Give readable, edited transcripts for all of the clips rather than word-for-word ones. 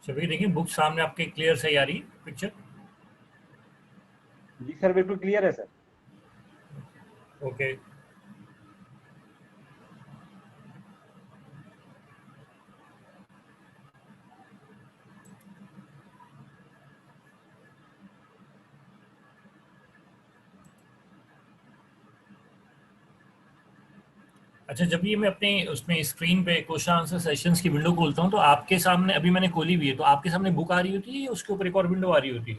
सभी देखिए बुक सामने आपके क्लियर सही आ रही है पिक्चर। जी सर, बिल्कुल क्लियर है सर। ओके। अच्छा, जब ये मैं अपने उसमें स्क्रीन पे क्वेश्चन आंसर सेशंस की विंडो खोलता हूँ तो आपके सामने अभी मैंने खोली हुई है, तो आपके सामने बुक आ रही होती है या उसके ऊपर एक और विंडो आ रही होती है?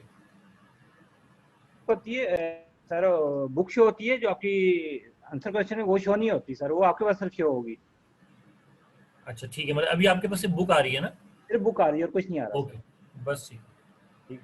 होती है सर, बुक शो होती है, जो आपकी आंसर क्वेश्चन है वो शो नहीं होती सर, वो आपके पास सिर्फ शो होगी। अच्छा ठीक है, मतलब अभी आपके पास सिर्फ बुक आ रही है ना? सिर्फ बुक आ रही है और कुछ नहीं आ रहा सर। ओके, बस ठीक। ठीक।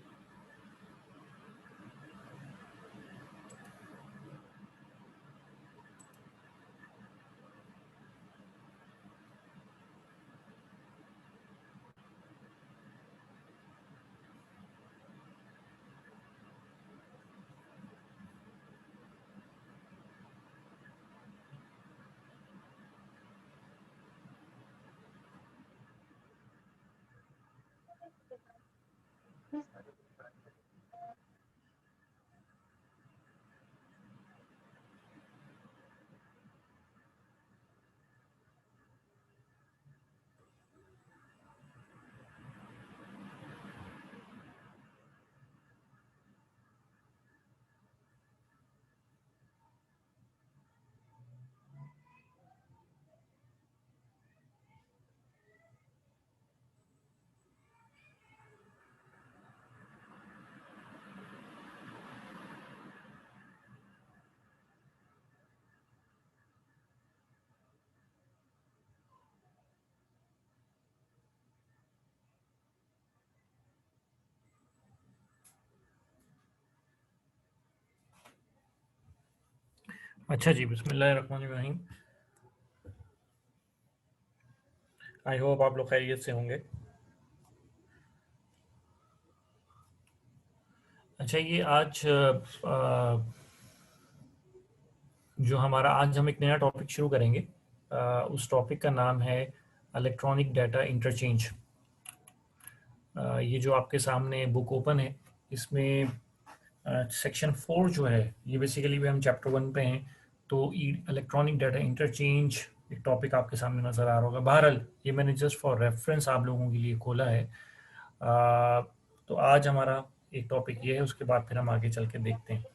अच्छा जी, बिस्मिल्लाहिर्रहमानिर्रहीम। आई होप आप लोग खैरियत से होंगे। अच्छा, ये आज जो हमारा आज हम एक नया टॉपिक शुरू करेंगे, उस टॉपिक का नाम है इलेक्ट्रॉनिक डाटा इंटरचेंज। ये जो आपके सामने बुक ओपन है, इसमें सेक्शन 4 जो है, ये बेसिकली भी हम चैप्टर 1 पे हैं। तो इलेक्ट्रॉनिक डाटा इंटरचेंज एक टॉपिक आपके सामने नज़र आ रहा होगा। बहरहाल ये मैंने जस्ट फॉर रेफरेंस आप लोगों के लिए खोला है। तो आज हमारा एक टॉपिक ये है, उसके बाद फिर हम आगे चल के देखते हैं।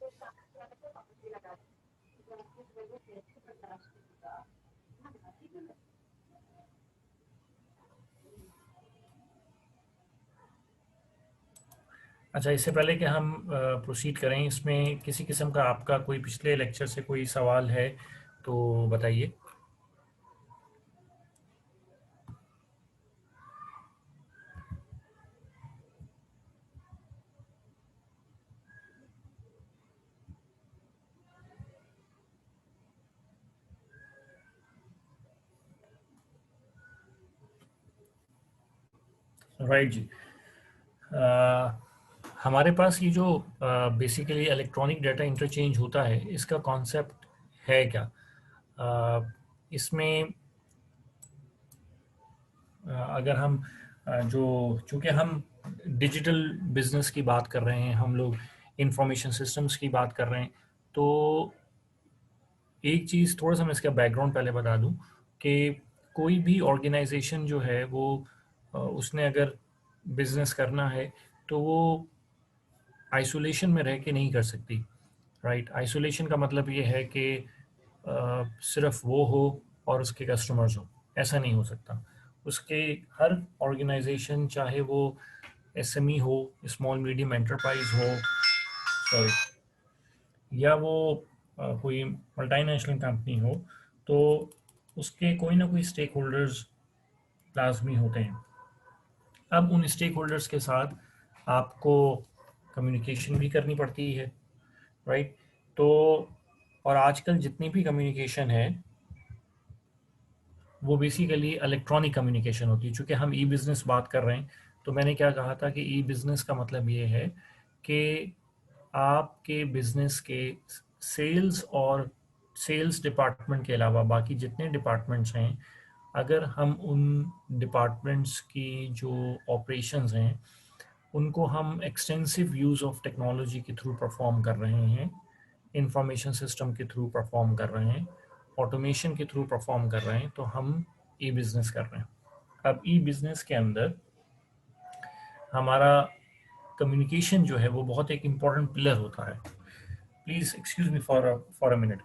अच्छा, इससे पहले कि हम प्रोसीड करें, इसमें किसी किस्म का आपका कोई पिछले लेक्चर से कोई सवाल है तो बताइए। राइट जी। अ, हमारे पास ये जो बेसिकली इलेक्ट्रॉनिक डाटा इंटरचेंज होता है, इसका कॉन्सेप्ट है क्या? इसमें अगर हम जो चूँकि हम डिजिटल बिजनेस की बात कर रहे हैं, हम लोग इंफॉर्मेशन सिस्टम्स की बात कर रहे हैं, तो एक चीज़ थोड़ा सा मैं इसका बैकग्राउंड पहले बता दूं कि कोई भी ऑर्गेनाइजेशन जो है वो उसने अगर बिजनेस करना है तो वो आइसोलेशन में रह के नहीं कर सकती। राइट, आइसोलेशन का मतलब ये है कि सिर्फ वो हो और उसके कस्टमर्स हो, ऐसा नहीं हो सकता। उसके हर ऑर्गेनाइजेशन, चाहे वो एसएमई हो, स्मॉल मीडियम एंटरप्राइज हो, सॉरी, या वो कोई मल्टीनेशनल कंपनी हो, तो उसके कोई ना कोई स्टेक होल्डर्स लाजमी होते हैं। अब उन स्टेक होल्डर्स के साथ आपको कम्युनिकेशन भी करनी पड़ती है। राइट। तो और आजकल जितनी भी कम्युनिकेशन है वो बेसिकली इलेक्ट्रॉनिक कम्युनिकेशन होती है। चूँकि हम ई बिज़नेस बात कर रहे हैं, तो मैंने क्या कहा था कि ई बिज़नेस का मतलब ये है कि आपके बिज़नेस के सेल्स और सेल्स डिपार्टमेंट के अलावा बाकी जितने डिपार्टमेंट्स हैं, अगर हम उन डिपार्टमेंट्स की जो ऑपरेशंस हैं उनको हम एक्सटेंसिव यूज़ ऑफ टेक्नोलॉजी के थ्रू परफॉर्म कर रहे हैं, इंफॉर्मेशन सिस्टम के थ्रू परफॉर्म कर रहे हैं, ऑटोमेशन के थ्रू परफॉर्म कर रहे हैं, तो हम ई बिज़नेस कर रहे हैं। अब ई बिज़नेस के अंदर हमारा कम्युनिकेशन जो है वो बहुत एक इम्पॉर्टेंट पिलर होता है। Please excuse me for a minute.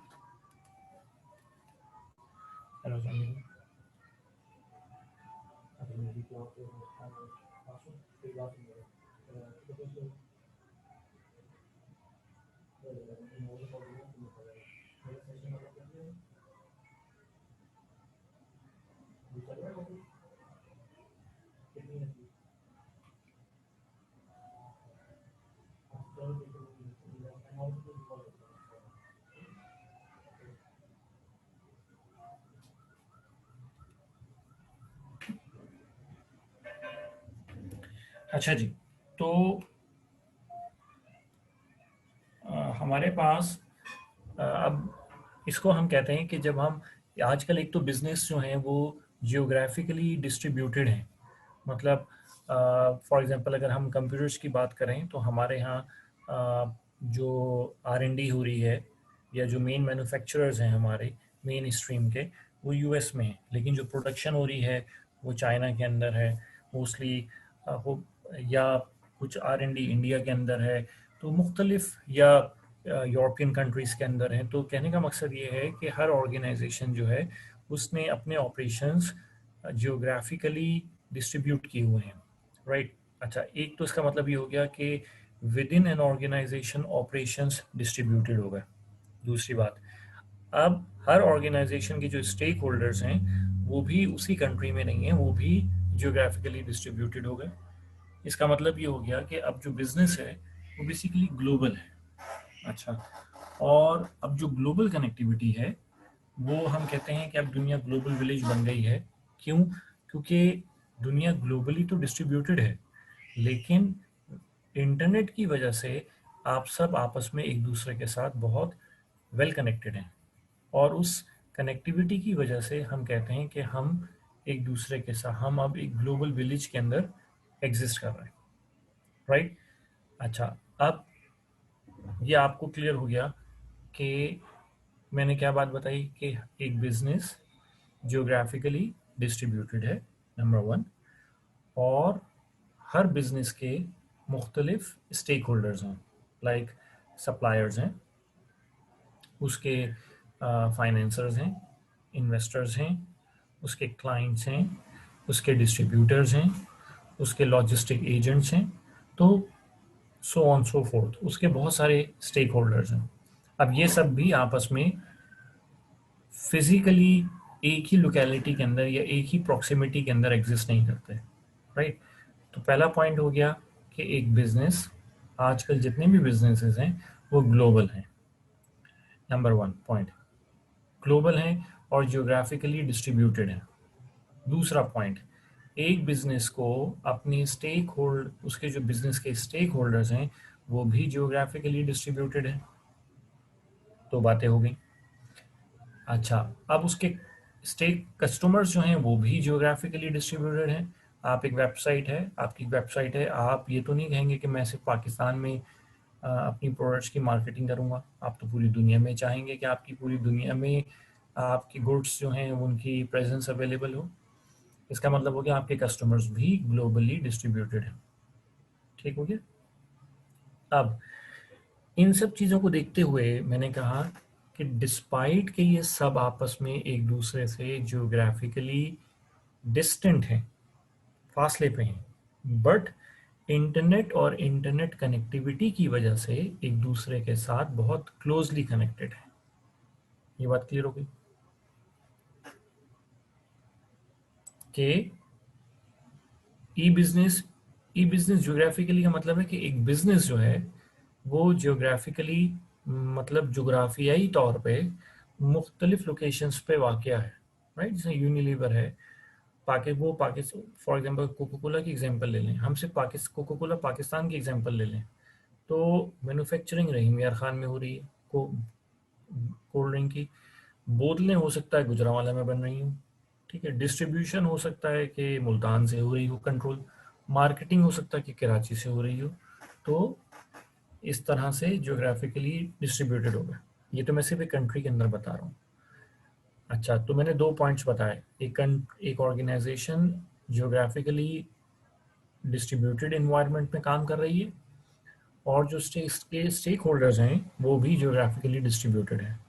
अच्छा जी, तो हमारे पास अब इसको हम कहते हैं कि जब हम आजकल एक तो बिजनेस जो हैं वो जियोग्राफिकली डिस्ट्रीब्यूटेड हैं। मतलब फॉर एग्जांपल अगर हम कंप्यूटर्स की बात करें तो हमारे यहाँ जो R&D हो रही है या जो मेन मैन्युफैक्चरर्स हैं हमारे मेन स्ट्रीम के, वो यूएस में है, लेकिन जो प्रोडक्शन हो रही है वो चाइना के अंदर है मोस्टली, हो या कुछ R&D इंडिया के अंदर है, तो मुख्तलिफ या यूरोपियन कंट्रीज़ के अंदर हैं। तो कहने का मकसद ये है कि हर ऑर्गेनाइजेशन जो है उसने अपने ऑपरेशंस जियोग्राफिकली डिस्ट्रीब्यूट किए हुए हैं, राइट। अच्छा, एक तो इसका मतलब ये हो गया कि within an organization operations distributed हो गए। दूसरी बात, अब हर ऑर्गेनाइजेशन के जो स्टेक होल्डर्स हैं वो भी उसी कंट्री में नहीं है, वो भी जियोग्राफिकली डिस्ट्रीब्यूटेड हो गए। इसका मतलब ये हो गया कि अब जो बिजनेस है वो बेसिकली ग्लोबल है। अच्छा, और अब जो ग्लोबल कनेक्टिविटी है वो हम कहते हैं कि अब दुनिया ग्लोबल विलेज बन गई है। क्यों? क्योंकि दुनिया ग्लोबली तो डिस्ट्रीब्यूटेड है, लेकिन इंटरनेट की वजह से आप सब आपस में एक दूसरे के साथ बहुत वेल कनेक्टेड हैं, और उस कनेक्टिविटी की वजह से हम कहते हैं कि हम एक दूसरे के साथ, हम अब एक ग्लोबल विलेज के अंदर एग्जिस्ट कर रहे हैं, राइट। अच्छा, अब ये आपको क्लियर हो गया कि मैंने क्या बात बताई कि एक बिजनेस जियोग्राफिकली डिस्ट्रीब्यूटेड है, नंबर वन, और हर बिजनेस के मुख्तलिफ स्टेक होल्डर्स हैं, लाइक सप्लायर्स हैं, उसके फाइनेंसर्स हैं, इन्वेस्टर्स हैं, उसके क्लाइंट्स हैं, उसके डिस्ट्रीब्यूटर्स हैं, उसके लॉजिस्टिक एजेंट्स हैं, तो सो ऑन सो फोर्थ, उसके बहुत सारे स्टेक होल्डर्स हैं। अब ये सब भी आपस में फिजिकली एक ही लोकेलिटी के अंदर या एक ही प्रॉक्सिमिटी के अंदर एग्जिस्ट नहीं करते, राइट। तो पहला पॉइंट हो गया कि एक बिजनेस, आजकल जितने भी बिजनेसेस हैं वो ग्लोबल हैं, नंबर वन पॉइंट, ग्लोबल हैं और जियोग्राफिकली डिस्ट्रीब्यूटेड हैं। दूसरा पॉइंट, एक बिजनेस को अपनी स्टेक होल्ड, उसके जो बिजनेस के स्टेक होल्डर्स हैं वो भी जियोग्राफिकली डिस्ट्रीब्यूटेड हैं। दो बातें हो गई। अच्छा, अब उसके स्टेक कस्टमर्स जो हैं वो भी जियोग्राफिकली डिस्ट्रीब्यूटेड हैं। आप एक वेबसाइट है, आपकी वेबसाइट है, आप ये तो नहीं कहेंगे कि मैं सिर्फ पाकिस्तान में अपनी प्रोडक्ट्स की मार्केटिंग करूंगा। आप तो पूरी दुनिया में चाहेंगे कि आपकी पूरी दुनिया में आपकी गुड्स जो हैं उनकी प्रेजेंस अवेलेबल हो। इसका मतलब हो गया आपके कस्टमर्स भी ग्लोबली डिस्ट्रीब्यूटेड हैं। ठीक हो गया। अब इन सब चीज़ों को देखते हुए मैंने कहा कि डिस्पाइट के ये सब आपस में एक दूसरे से जियोग्राफिकली डिस्टेंट हैं, फासले पे हैं, बट इंटरनेट और इंटरनेट कनेक्टिविटी की वजह से एक दूसरे के साथ बहुत क्लोजली कनेक्टेड है। ये बात क्लियर हो गई कि ई बिजनेस जियोग्राफिकली का मतलब है कि एक बिजनेस जो है वो जियोग्राफिकली, मतलब जोग्राफियाई तौर पे मुख्तलिफ लोकेशंस पे वाक़या है, राइट। जैसे यूनिलीवर है, वो Pakistan, for example Coca Cola की एग्जांपल ले लें, हम सिर्फ कोको कोला पाकिस्तान की एग्जांपल ले लें, तो मैन्युफैक्चरिंग रहीम यार खान में हो रही है, कोल्ड ड्रिंक की बोतलें हो सकता है गुजरांवाला में बन रही हूँ, ठीक है, डिस्ट्रीब्यूशन हो सकता है कि मुल्तान से हो रही हो कंट्रोल, मार्केटिंग हो सकता है कि कराची से हो रही हो। तो इस तरह से ज्योग्राफिकली डिस्ट्रीब्यूटेड होगा। ये तो मैं सिर्फ एक कंट्री के अंदर बता रहा हूँ। अच्छा, तो मैंने 2 पॉइंट्स बताए, एक ऑर्गेनाइजेशन ज्योग्राफिकली डिस्ट्रीब्यूटेड इन्वायरमेंट में काम कर रही है, और जो स्टेक होल्डर्स हैं वो भी ज्योग्राफिकली डिस्ट्रीब्यूटेड हैं,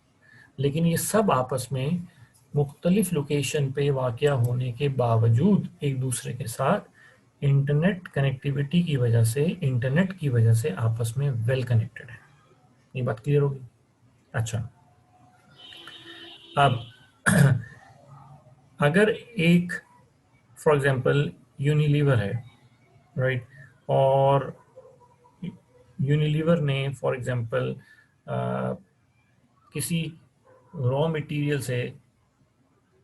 लेकिन ये सब आपस में मुख्तलिफ लोकेशन पे वाक़या होने के बावजूद एक दूसरे के साथ इंटरनेट कनेक्टिविटी की वजह से, इंटरनेट की वजह से आपस में वेल कनेक्टेड है। ये बात क्लियर होगी? अच्छा, अब अगर एक, फॉर एग्जांपल यूनिलीवर है, राइट, और यूनिलीवर ने फॉर एग्जांपल किसी रॉ मटेरियल से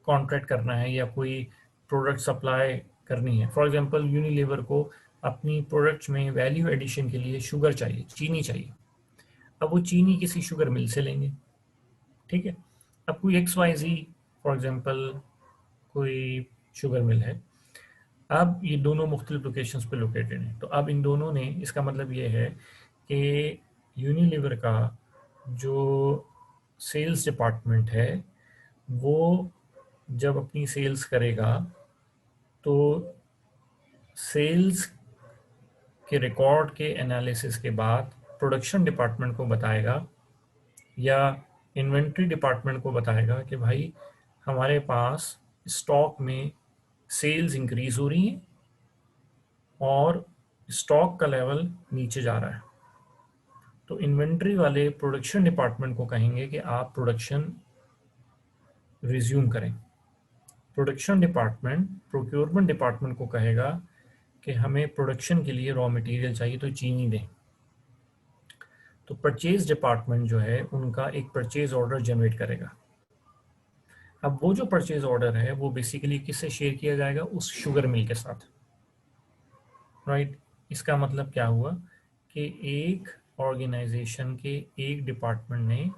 कॉन्ट्रैक्ट करना है या कोई प्रोडक्ट सप्लाई करनी है। फॉर एग्जांपल यूनिलीवर को अपनी प्रोडक्ट्स में वैल्यू एडिशन के लिए शुगर चाहिए, चीनी चाहिए। अब वो चीनी किसी शुगर मिल से लेंगे, ठीक है। अब कोई X Y G for example कोई शुगर मिल है, अब ये दोनों मुख्तलिफ लोकेशंस पे लोकेटेड हैं। तो अब इन दोनों ने, इसका मतलब ये है कि यूनिलीवर का जो सेल्स डिपार्टमेंट है वो जब अपनी सेल्स करेगा तो सेल्स के रिकॉर्ड के एनालिसिस के बाद प्रोडक्शन डिपार्टमेंट को बताएगा या इन्वेंट्री डिपार्टमेंट को बताएगा कि भाई हमारे पास स्टॉक में सेल्स इंक्रीज हो रही हैं और स्टॉक का लेवल नीचे जा रहा है। तो इन्वेंट्री वाले प्रोडक्शन डिपार्टमेंट को कहेंगे कि आप प्रोडक्शन रिज्यूम करें। प्रोडक्शन डिपार्टमेंट प्रोक्योरमेंट डिपार्टमेंट को कहेगा कि हमें प्रोडक्शन के लिए रॉ मटेरियल चाहिए तो चीनी दें। तो परचेज डिपार्टमेंट जो है उनका एक परचेज ऑर्डर जनरेट करेगा। अब वो जो परचेज ऑर्डर है वो बेसिकली किससे शेयर किया जाएगा? उस शुगर मिल के साथ, राइट। इसका मतलब क्या हुआ कि एक ऑर्गेनाइजेशन के एक डिपार्टमेंट ने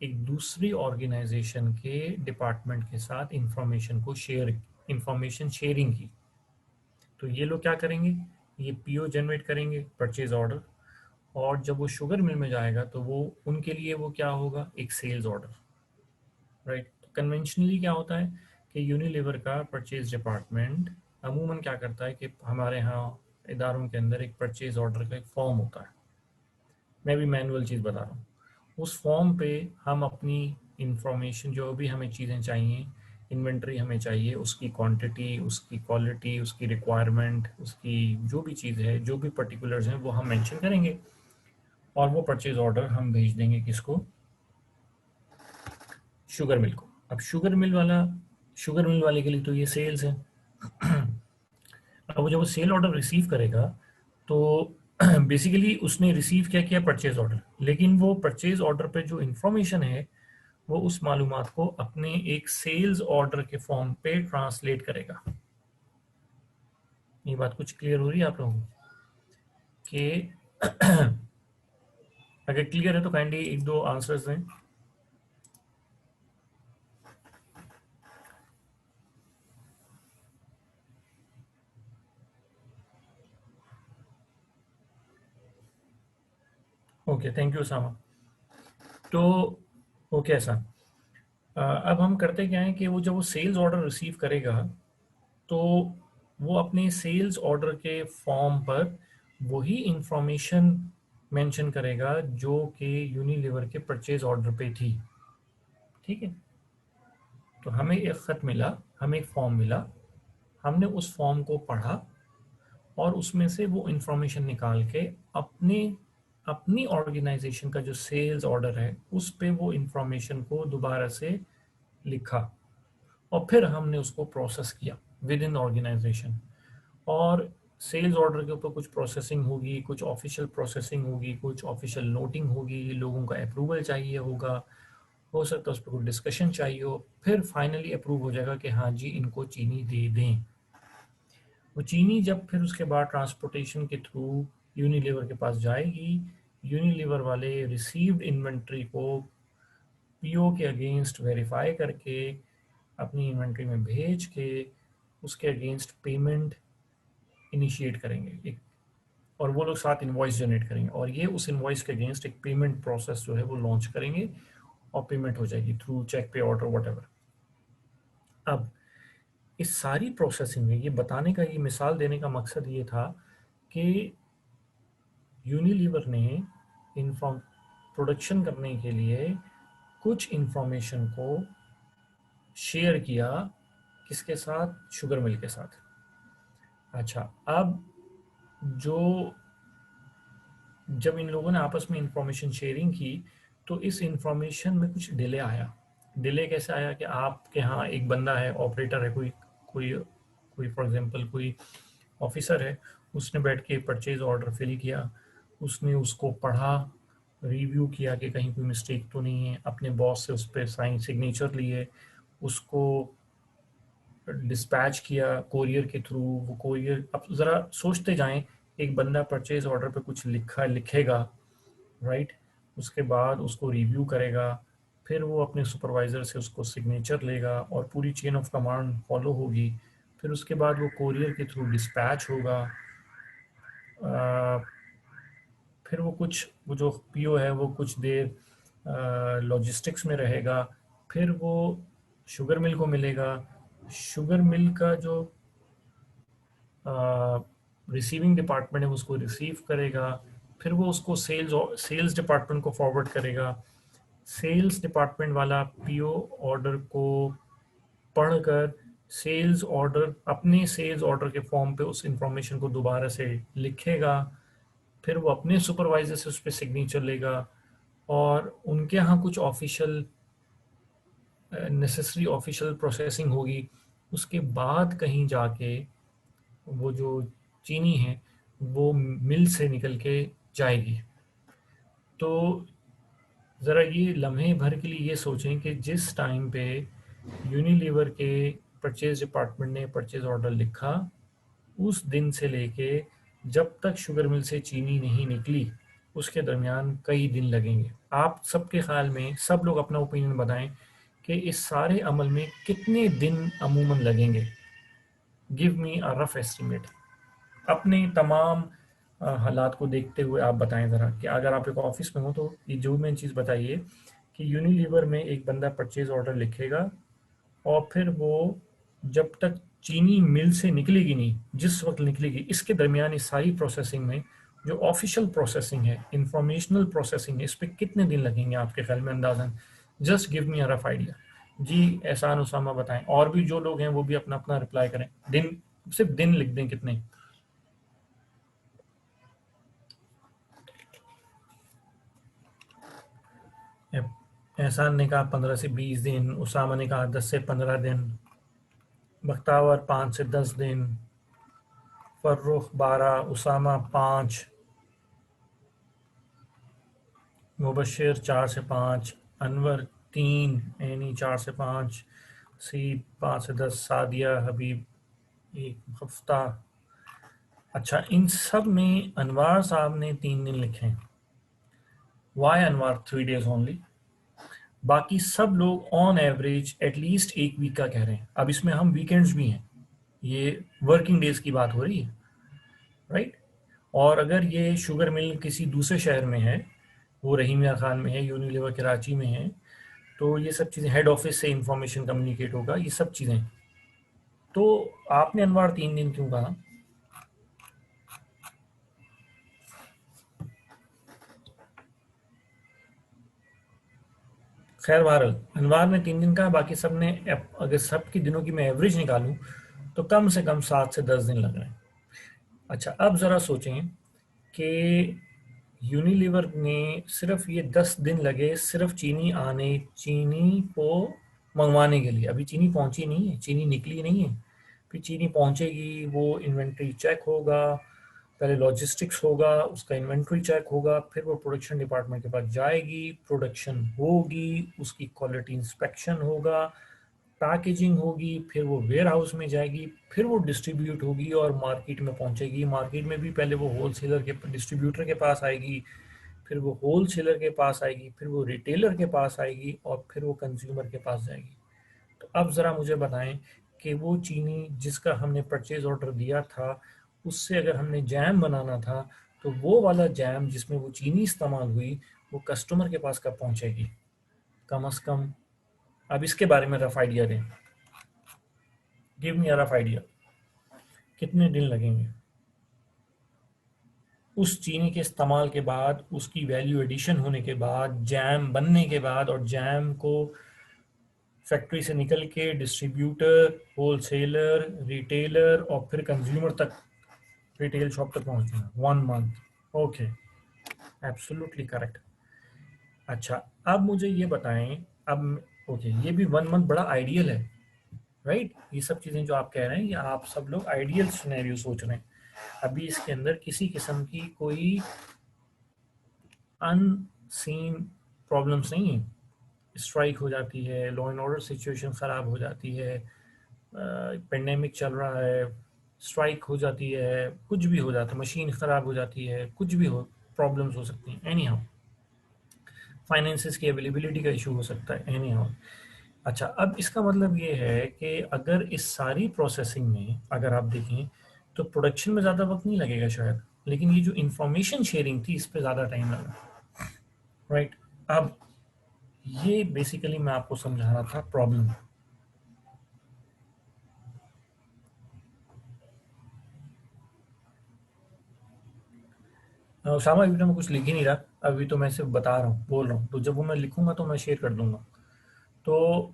एक दूसरी ऑर्गेनाइजेशन के डिपार्टमेंट के साथ इंफॉर्मेशन शेयरिंग की। तो ये लोग क्या करेंगे? ये पीओ जनरेट करेंगे, परचेज ऑर्डर, और जब वो शुगर मिल में जाएगा तो वो उनके लिए वो क्या होगा? एक सेल्स ऑर्डर, राइट। तो कन्वेंशनली क्या होता है कि यूनिलीवर का परचेज डिपार्टमेंट अमूमन क्या करता है कि हमारे यहाँ इदारों के अंदर एक परचेज ऑर्डर का एक फॉर्म होता है, मैं भी मैनुअल चीज़ बता रहा हूँ। उस फॉर्म पे हम अपनी इंफॉर्मेशन, जो भी हमें चीज़ें चाहिए, इन्वेंट्री हमें चाहिए, उसकी क्वांटिटी, उसकी क्वालिटी, उसकी रिक्वायरमेंट, उसकी जो भी चीज़ है, जो भी पर्टिकुलर्स हैं वो हम मेंशन करेंगे और वो परचेज ऑर्डर हम भेज देंगे किसको? शुगर मिल को। अब शुगर मिल वाले के लिए तो ये सेल्स है। अब वो जब वो सेल ऑर्डर रिसीव करेगा तो बेसिकली उसने रिसीव क्या किया? Purchase order. लेकिन वो परचेज ऑर्डर पे जो इंफॉर्मेशन है वो उस मालूमात को अपने एक सेल्स ऑर्डर के फॉर्म पे ट्रांसलेट करेगा। ये बात कुछ क्लियर हो रही है आप लोगों को? कि अगर क्लियर है तो काइंडली एक दो आंसर्स दें। ओके, थैंक यू सामा। तो ओके ऐसा, अब हम करते क्या है कि वो जब वो सेल्स ऑर्डर रिसीव करेगा तो वो अपने सेल्स ऑर्डर के फॉर्म पर वही इंफॉर्मेशन मेंशन करेगा जो कि यूनिलीवर के परचेज ऑर्डर पे थी, ठीक है। तो हमें एक ख़त मिला, हमें एक फॉर्म मिला, हमने उस फॉर्म को पढ़ा और उसमें से वो इंफॉर्मेशन निकाल के अपने अपनी ऑर्गेनाइजेशन का जो सेल्स ऑर्डर है उस पे वो इंफॉर्मेशन को दोबारा से लिखा और फिर हमने उसको प्रोसेस किया विद इन ऑर्गेनाइजेशन। और सेल्स ऑर्डर के ऊपर कुछ प्रोसेसिंग होगी, कुछ ऑफिशियल प्रोसेसिंग होगी, कुछ ऑफिशियल नोटिंग होगी, लोगों का अप्रूवल चाहिए होगा, हो सकता है उस पर कुछ डिस्कशन चाहिए हो, फिर फाइनली अप्रूव हो जाएगा कि हाँ जी इनको चीनी दे दें। वो चीनी जब फिर उसके बाद ट्रांसपोर्टेशन के थ्रू यूनिलीवर के पास जाएगी, यूनिलीवर वाले रिसीव्ड इन्वेंट्री को पीओ के अगेंस्ट वेरीफाई करके अपनी इन्वेंट्री में भेज के उसके अगेंस्ट पेमेंट इनिशिएट करेंगे एक, और वो लोग साथ इनवॉइस जनरेट करेंगे, और ये उस इनवॉइस के अगेंस्ट एक पेमेंट प्रोसेस जो है वो लॉन्च करेंगे, और पेमेंट हो जाएगी थ्रू चेक, पे ऑर्डर, वट। अब इस सारी प्रोसेसिंग में ये बताने का, ये मिसाल देने का मकसद ये था कि यूनिलीवर ने इन्फॉर्म प्रोडक्शन करने के लिए कुछ इंफॉर्मेशन को शेयर किया, किसके साथ? शुगर मिल के साथ। अच्छा, अब जो जब इन लोगों ने आपस में इंफॉर्मेशन शेयरिंग की तो इस इंफॉर्मेशन में कुछ डिले आया। डिले कैसे आया कि आपके यहाँ एक बंदा है, ऑपरेटर है, कोई कोई कोई फॉर एग्जांपल कोई ऑफिसर है, उसने बैठ के परचेज ऑर्डर फिल किया, उसने उसको पढ़ा, रिव्यू किया कि कहीं कोई मिस्टेक तो नहीं है, अपने बॉस से उस पर साइन सिग्नेचर लिए, उसको डिस्पैच किया कोरियर के थ्रू। वो कोरियर, अब ज़रा सोचते जाएं, एक बंदा परचेज ऑर्डर पे कुछ लिखेगा, राइट, उसके बाद उसको रिव्यू करेगा, फिर वो अपने सुपरवाइज़र से उसको सिग्नेचर लेगा और पूरी चेन ऑफ कमांड फॉलो होगी, फिर उसके बाद वो कोरियर के थ्रू डिस्पैच होगा, फिर वो जो पीओ है वो कुछ देर लॉजिस्टिक्स में रहेगा, फिर वो शुगर मिल को मिलेगा, शुगर मिल का जो रिसीविंग डिपार्टमेंट है उसको रिसीव करेगा, फिर वो उसको सेल्स डिपार्टमेंट को फॉरवर्ड करेगा, सेल्स डिपार्टमेंट वाला पीओ ऑर्डर को पढ़कर सेल्स ऑर्डर, अपने सेल्स ऑर्डर के फॉर्म पे उस इंफॉर्मेशन को दोबारा से लिखेगा, फिर वो अपने सुपरवाइजर से उस पर सिग्नेचर लेगा, और उनके यहाँ कुछ ऑफिशियल नेसेसरी ऑफिशियल प्रोसेसिंग होगी, उसके बाद कहीं जाके वो जो चीनी है वो मिल से निकल के जाएगी। तो ज़रा ये लम्हे भर के लिए ये सोचें कि जिस टाइम पे यूनिलीवर के परचेज डिपार्टमेंट ने परचेज ऑर्डर लिखा, उस दिन से लेके जब तक शुगर मिल से चीनी नहीं निकली, उसके दरमियान कई दिन लगेंगे। आप सबके ख्याल में सब लोग अपना ओपिनियन बताएं कि इस सारे अमल में कितने दिन अमूमन लगेंगे। Give me a rough estimate, अपने तमाम हालात को देखते हुए आप बताएं ज़रा कि अगर आप एक ऑफिस में हो तो ये जो मेन चीज़ बताइए कि यूनिलीवर में एक बंदा परचेज ऑर्डर लिखेगा, और फिर वो जब तक चीनी मिल से निकलेगी नहीं, जिस वक्त निकलेगी, इसके दरमियान इस सारी प्रोसेसिंग में जो ऑफिशियल प्रोसेसिंग है, इंफॉर्मेशनल प्रोसेसिंग है, इस पर कितने दिन लगेंगे आपके ख्याल में अंदाजन? Just give me a rough idea. जी एहसान उसामा बताएं, और भी जो लोग हैं वो भी अपना अपना रिप्लाई करें। दिन, सिर्फ दिन लिख दें कितने। एहसान ने कहा 15 से 20 दिन, उसामा ने कहा 10 से 15 दिन, बख्तावर 5 से 10 दिन, फर्रुख 12, उसामा 5, मुबशिर 4 से 5, अनवर 3, एनी 4 से 5, सीद 5 से 10, सादिया हबीब 1 हफ्ता। अच्छा, इन सब में अनवार साहब ने 3 दिन लिखे हैं। वाई अनवार 3 डेज ओनली? बाकी सब लोग ऑन एवरेज एटलीस्ट 1 वीक का कह रहे हैं। अब इसमें हम वीकेंड्स भी हैं, ये वर्किंग डेज की बात हो रही है, राइट। और अगर ये शुगर मिल किसी दूसरे शहर में है, वो रहीम या खान में है, यूनिलीवर कराची में है, तो ये सब चीज़ें हेड ऑफिस से इंफॉर्मेशन कम्युनिकेट होगा, ये सब चीज़ें। तो आपने अनवार 3 दिन क्यों कहा? खैर बहरहाल अनवार ने 3 दिन कहा, बाकी सब ने, अगर सब की दिनों की मैं एवरेज निकालूं तो कम से कम 7 से 10 दिन लग रहे हैं। अच्छा, अब ज़रा सोचें कि यूनिलीवर ने सिर्फ ये 10 दिन लगे सिर्फ चीनी को मंगवाने के लिए। अभी चीनी पहुंची नहीं है, चीनी निकली नहीं है, फिर चीनी पहुंचेगी, वो इन्वेंट्री चेक होगा, पहले लॉजिस्टिक्स होगा, उसका इन्वेंट्री चेक होगा, फिर वो प्रोडक्शन डिपार्टमेंट के पास जाएगी, प्रोडक्शन होगी, उसकी क्वालिटी इंस्पेक्शन होगा, पैकेजिंग होगी, फिर वो वेयर हाउस में जाएगी, फिर वो डिस्ट्रीब्यूट होगी और मार्केट में पहुंचेगी। मार्केट में भी पहले वो होलसेलर के, डिस्ट्रीब्यूटर के पास आएगी, फिर वो होलसेलर के पास आएगी, फिर वो रिटेलर के पास आएगी, और फिर वो कंज्यूमर के पास जाएगी। तो अब ज़रा मुझे बताएं कि वो चीनी जिसका हमने परचेज ऑर्डर दिया था, उससे अगर हमने जैम बनाना था, तो वो वाला जैम जिसमें वो चीनी इस्तेमाल हुई, वो कस्टमर के पास कब पहुंचेगी? कम से कम अब इसके बारे में रफ आइडिया दें। Give me a rough idea, कितने दिन लगेंगे उस चीनी के इस्तेमाल के बाद, उसकी वैल्यू एडिशन होने के बाद, जैम बनने के बाद, और जैम को फैक्ट्री से निकल के डिस्ट्रीब्यूटर, होलसेलर, रिटेलर और फिर कंज्यूमर तक, रिटेल शॉप तक पहुंचना? 1 मंथ। Okay, absolutely correct. अच्छा, अब मुझे ये बताएं, अब ओके, ये भी 1 मंथ बड़ा आइडियल है, राइट? ये सब चीज़ें जो आप कह रहे हैं, ये आप सब लोग आइडियल सिनेरियो सोच रहे हैं। अभी इसके अंदर किसी किस्म की कोई अनसीन प्रॉब्लम्स नहीं है। स्ट्राइक हो जाती है, लॉ एंड ऑर्डर सिचुएशन ख़राब हो जाती है, पेंडेमिक चल रहा है, स्ट्राइक हो जाती है, कुछ भी हो जाता है, मशीन ख़राब हो जाती है, कुछ भी हो, प्रॉब्लम्स हो सकती हैं, एनी हाउ। फाइनेंसिस की अवेलेबिलिटी का इशू हो सकता है, एनी हाउ। अच्छा, अब इसका मतलब ये है कि अगर इस सारी प्रोसेसिंग में अगर आप देखें, तो प्रोडक्शन में ज़्यादा वक्त नहीं लगेगा शायद, लेकिन ये जो इंफॉर्मेशन शेयरिंग थी, इस पे ज़्यादा टाइम लगा, राइट? अब ये बेसिकली मैं आपको समझा रहा था प्रॉब्लम। उसामा, अभी तो मैं कुछ लिख ही नहीं रहा, अभी तो मैं सिर्फ बता रहा हूँ, बोल रहा हूँ, तो जब वो मैं लिखूंगा तो मैं शेयर कर दूंगा। तो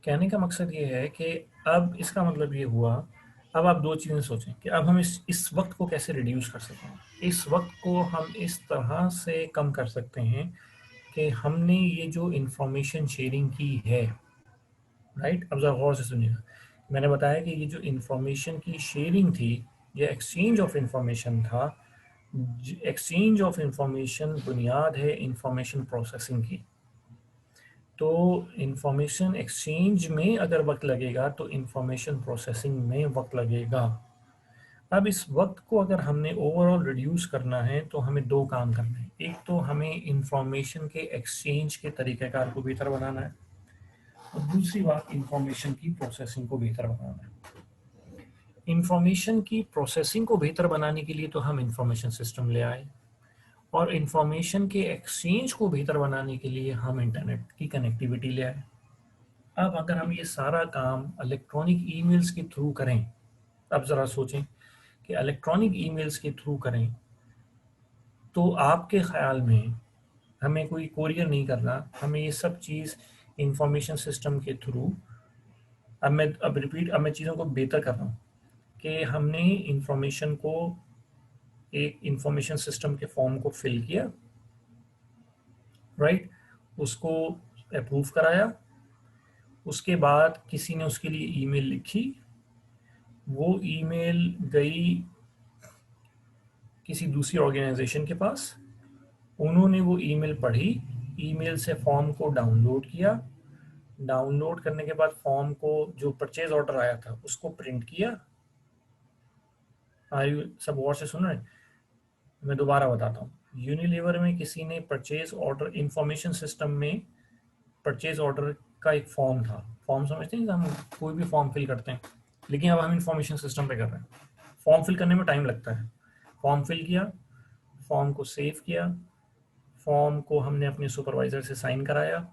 कहने का मकसद ये है कि अब इसका मतलब ये हुआ, अब आप दो चीज़ें सोचें कि अब हम इस वक्त को कैसे रिड्यूस कर सकते हैं। इस वक्त को हम इस तरह से कम कर सकते हैं कि हमने ये जो इंफॉर्मेशन शेयरिंग की है, राइट? अब ज़रा गौर से सुनिएगा, मैंने बताया कि ये जो इंफॉर्मेशन की शेयरिंग थी, ये एक्सचेंज ऑफ इंफॉर्मेशन था। एक्सचेंज ऑफ इंफॉर्मेशन बुनियाद है इंफॉर्मेशन प्रोसेसिंग की। तो इंफॉर्मेशन एक्सचेंज में अगर वक्त लगेगा, तो इंफॉर्मेशन प्रोसेसिंग में वक्त लगेगा। अब इस वक्त को अगर हमने ओवरऑल रिड्यूस करना है, तो हमें दो काम करने हैं। एक तो हमें इंफॉर्मेशन के एक्सचेंज के तरीक़ेकार को बेहतर बनाना है, और दूसरी बात इंफॉर्मेशन की प्रोसेसिंग को बेहतर बनाना है। इंफॉर्मेशन की प्रोसेसिंग को बेहतर बनाने के लिए तो हम इंफॉर्मेशन सिस्टम ले आए, और इंफॉर्मेशन के एक्सचेंज को बेहतर बनाने के लिए हम इंटरनेट की कनेक्टिविटी ले आए। अब अगर हम ये सारा काम इलेक्ट्रॉनिक ईमेल्स के थ्रू करें, अब ज़रा सोचें कि इलेक्ट्रॉनिक ईमेल्स के थ्रू करें, तो आपके ख़्याल में हमें कोई कोरियर नहीं करना, हमें ये सब चीज़ इंफॉर्मेशन सिस्टम के थ्रू, अब मैं चीज़ों को बेहतर कर रहा हूँ कि हमने इंफॉर्मेशन को, एक इंफॉर्मेशन सिस्टम के फॉर्म को फिल किया, राइट? उसको अप्रूव कराया, उसके बाद किसी ने उसके लिए ईमेल लिखी, वो ईमेल गई किसी दूसरी ऑर्गेनाइजेशन के पास, उन्होंने वो ईमेल पढ़ी, ईमेल से फॉर्म को डाउनलोड किया, डाउनलोड करने के बाद फॉर्म को, जो परचेज ऑर्डर आया था, उसको प्रिंट किया। सब गौर से सुन रहे हैं? मैं दोबारा बताता हूँ। यूनिलीवर में किसी ने परचेज ऑर्डर, इंफॉर्मेशन सिस्टम में परचेज ऑर्डर का एक फॉर्म था। फॉर्म समझते हैं, हम कोई भी फॉर्म फिल करते हैं, लेकिन अब हम इंफॉर्मेशन सिस्टम पे कर रहे हैं। फॉर्म फिल करने में टाइम लगता है। फॉर्म फिल किया, फॉर्म को सेव किया, फॉर्म को हमने अपने सुपरवाइज़र से साइन कराया,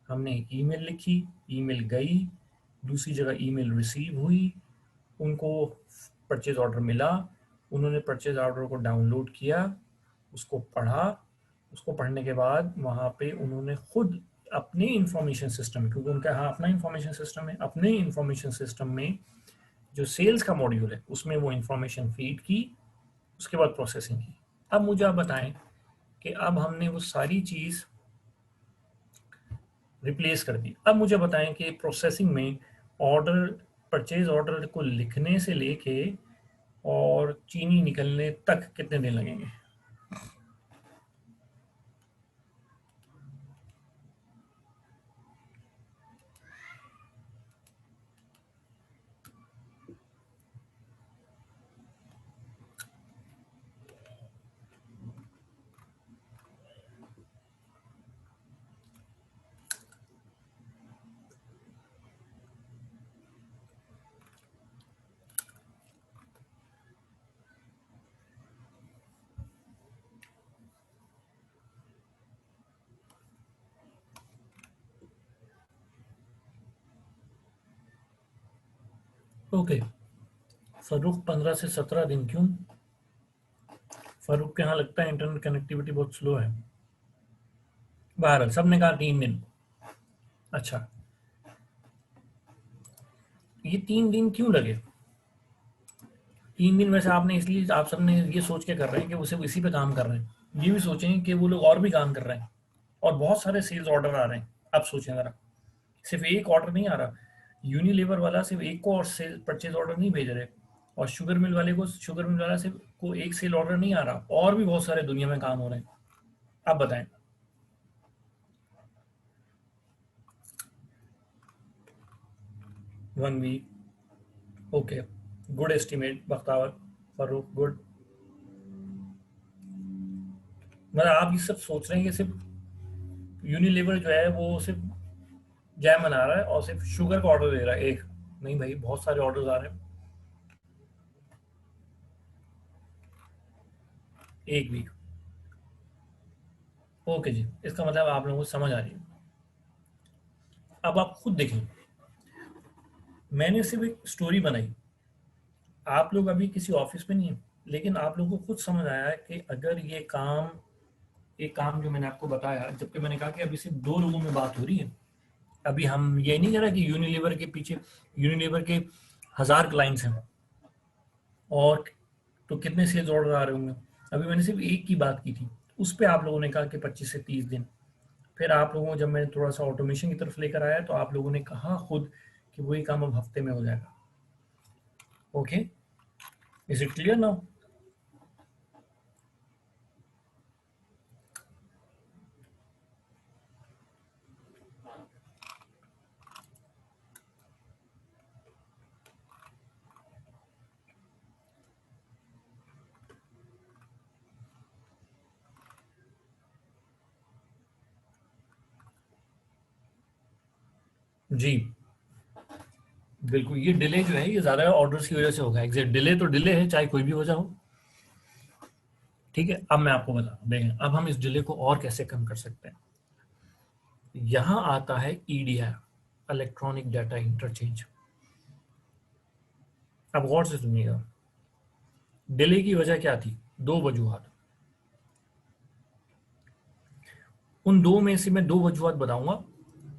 हमने एक ईमेल लिखी, ईमेल गई, दूसरी जगह ईमेल रिसीव हुई, उनको परचेज ऑर्डर मिला, उन्होंने परचेज ऑर्डर को डाउनलोड किया, उसको पढ़ा, उसको पढ़ने के बाद वहाँ पे उन्होंने खुद अपने इंफॉर्मेशन सिस्टम, क्योंकि उनका यहाँ अपना इंफॉर्मेशन सिस्टम है, अपने इंफॉर्मेशन सिस्टम में जो सेल्स का मॉड्यूल है, उसमें वो इंफॉर्मेशन फीड की, उसके बाद प्रोसेसिंग की। अब मुझे आप बताएं कि अब हमने वो सारी चीज़ रिप्लेस कर दी। अब मुझे बताएं कि प्रोसेसिंग में ऑर्डर, परचेज ऑर्डर को लिखने से लेके और चीनी निकलने तक कितने दिन लगेंगे? ओके, फरूक 15 से 17 दिन क्यों? फरूक के यहाँ लगता है इंटरनेट कनेक्टिविटी बहुत स्लो है। बहरहाल सबने कहा 3 दिन। अच्छा, ये 3 दिन क्यों लगे? 3 दिन वैसे आपने इसलिए आप सबने ये सोच के कर रहे हैं कि वो सिर्फ इसी पे काम कर रहे हैं। ये भी सोचेंगे कि वो लोग और भी काम कर रहे हैं और बहुत सारे सेल्स ऑर्डर आ रहे हैं। अब सोचें जरा, सिर्फ एक ऑर्डर नहीं आ रहा। यूनिलीवर वाला सिर्फ एक को और सेल परचेज ऑर्डर नहीं भेज रहे, और शुगर मिल वाले को, शुगर मिल वाला सिर्फ को एक सेल ऑर्डर नहीं आ रहा, और भी बहुत सारे दुनिया में काम हो रहे हैं। आप बताएं। 1 week, okay, good estimate Bakhtawar, Farooq good. मतलब आप ये सब सोच रहे हैं कि सिर्फ यूनिलीवर जो है वो सिर्फ जैम बना रहा है और सिर्फ शुगर का ऑर्डर दे रहा है एक। नहीं भाई, बहुत सारे ऑर्डर्स आ रहे हैं। 1 वीक, ओके जी, इसका मतलब आप लोगों को समझ आ रही है। अब आप खुद देखें, मैंने सिर्फ एक स्टोरी बनाई। आप लोग अभी किसी ऑफिस में नहीं है, लेकिन आप लोगों को खुद समझ आया है कि अगर ये काम जो मैंने आपको बताया, जबकि मैंने कहा कि अभी सिर्फ 2 लोगों में बात हो रही है। अभी हम ये नहीं कह रहा कि यूनिलीवर के पीछे, यूनिलीवर के 1000 क्लाइंट्स हैं और तो कितने सेल्स ऑर्डर आ रहे होंगे। अभी मैंने सिर्फ एक की बात की थी, उस पर आप लोगों ने कहा कि 25 से 30 दिन। फिर आप लोगों को जब मैं थोड़ा सा ऑटोमेशन की तरफ लेकर आया तो आप लोगों ने कहा खुद कि वही काम अब हफ्ते में हो जाएगा। Okay, is it clear now? जी बिल्कुल, ये डिले जो है ये ज़्यादा ऑर्डर्स की वजह से होगा। एग्जैक्ट डिले तो डिले है, चाहे कोई भी वजह हो। ठीक है, अब मैं आपको बता देखें, अब हम इस डिले को और कैसे कम कर सकते हैं। यहाँ आता है ईडीआई, इलेक्ट्रॉनिक डाटा इंटरचेंज। अब गौर से सुनिएगा, डिले की वजह क्या थी? 2 वजूहत। उन दो में से मैं 2 वजूहत बताऊंगा,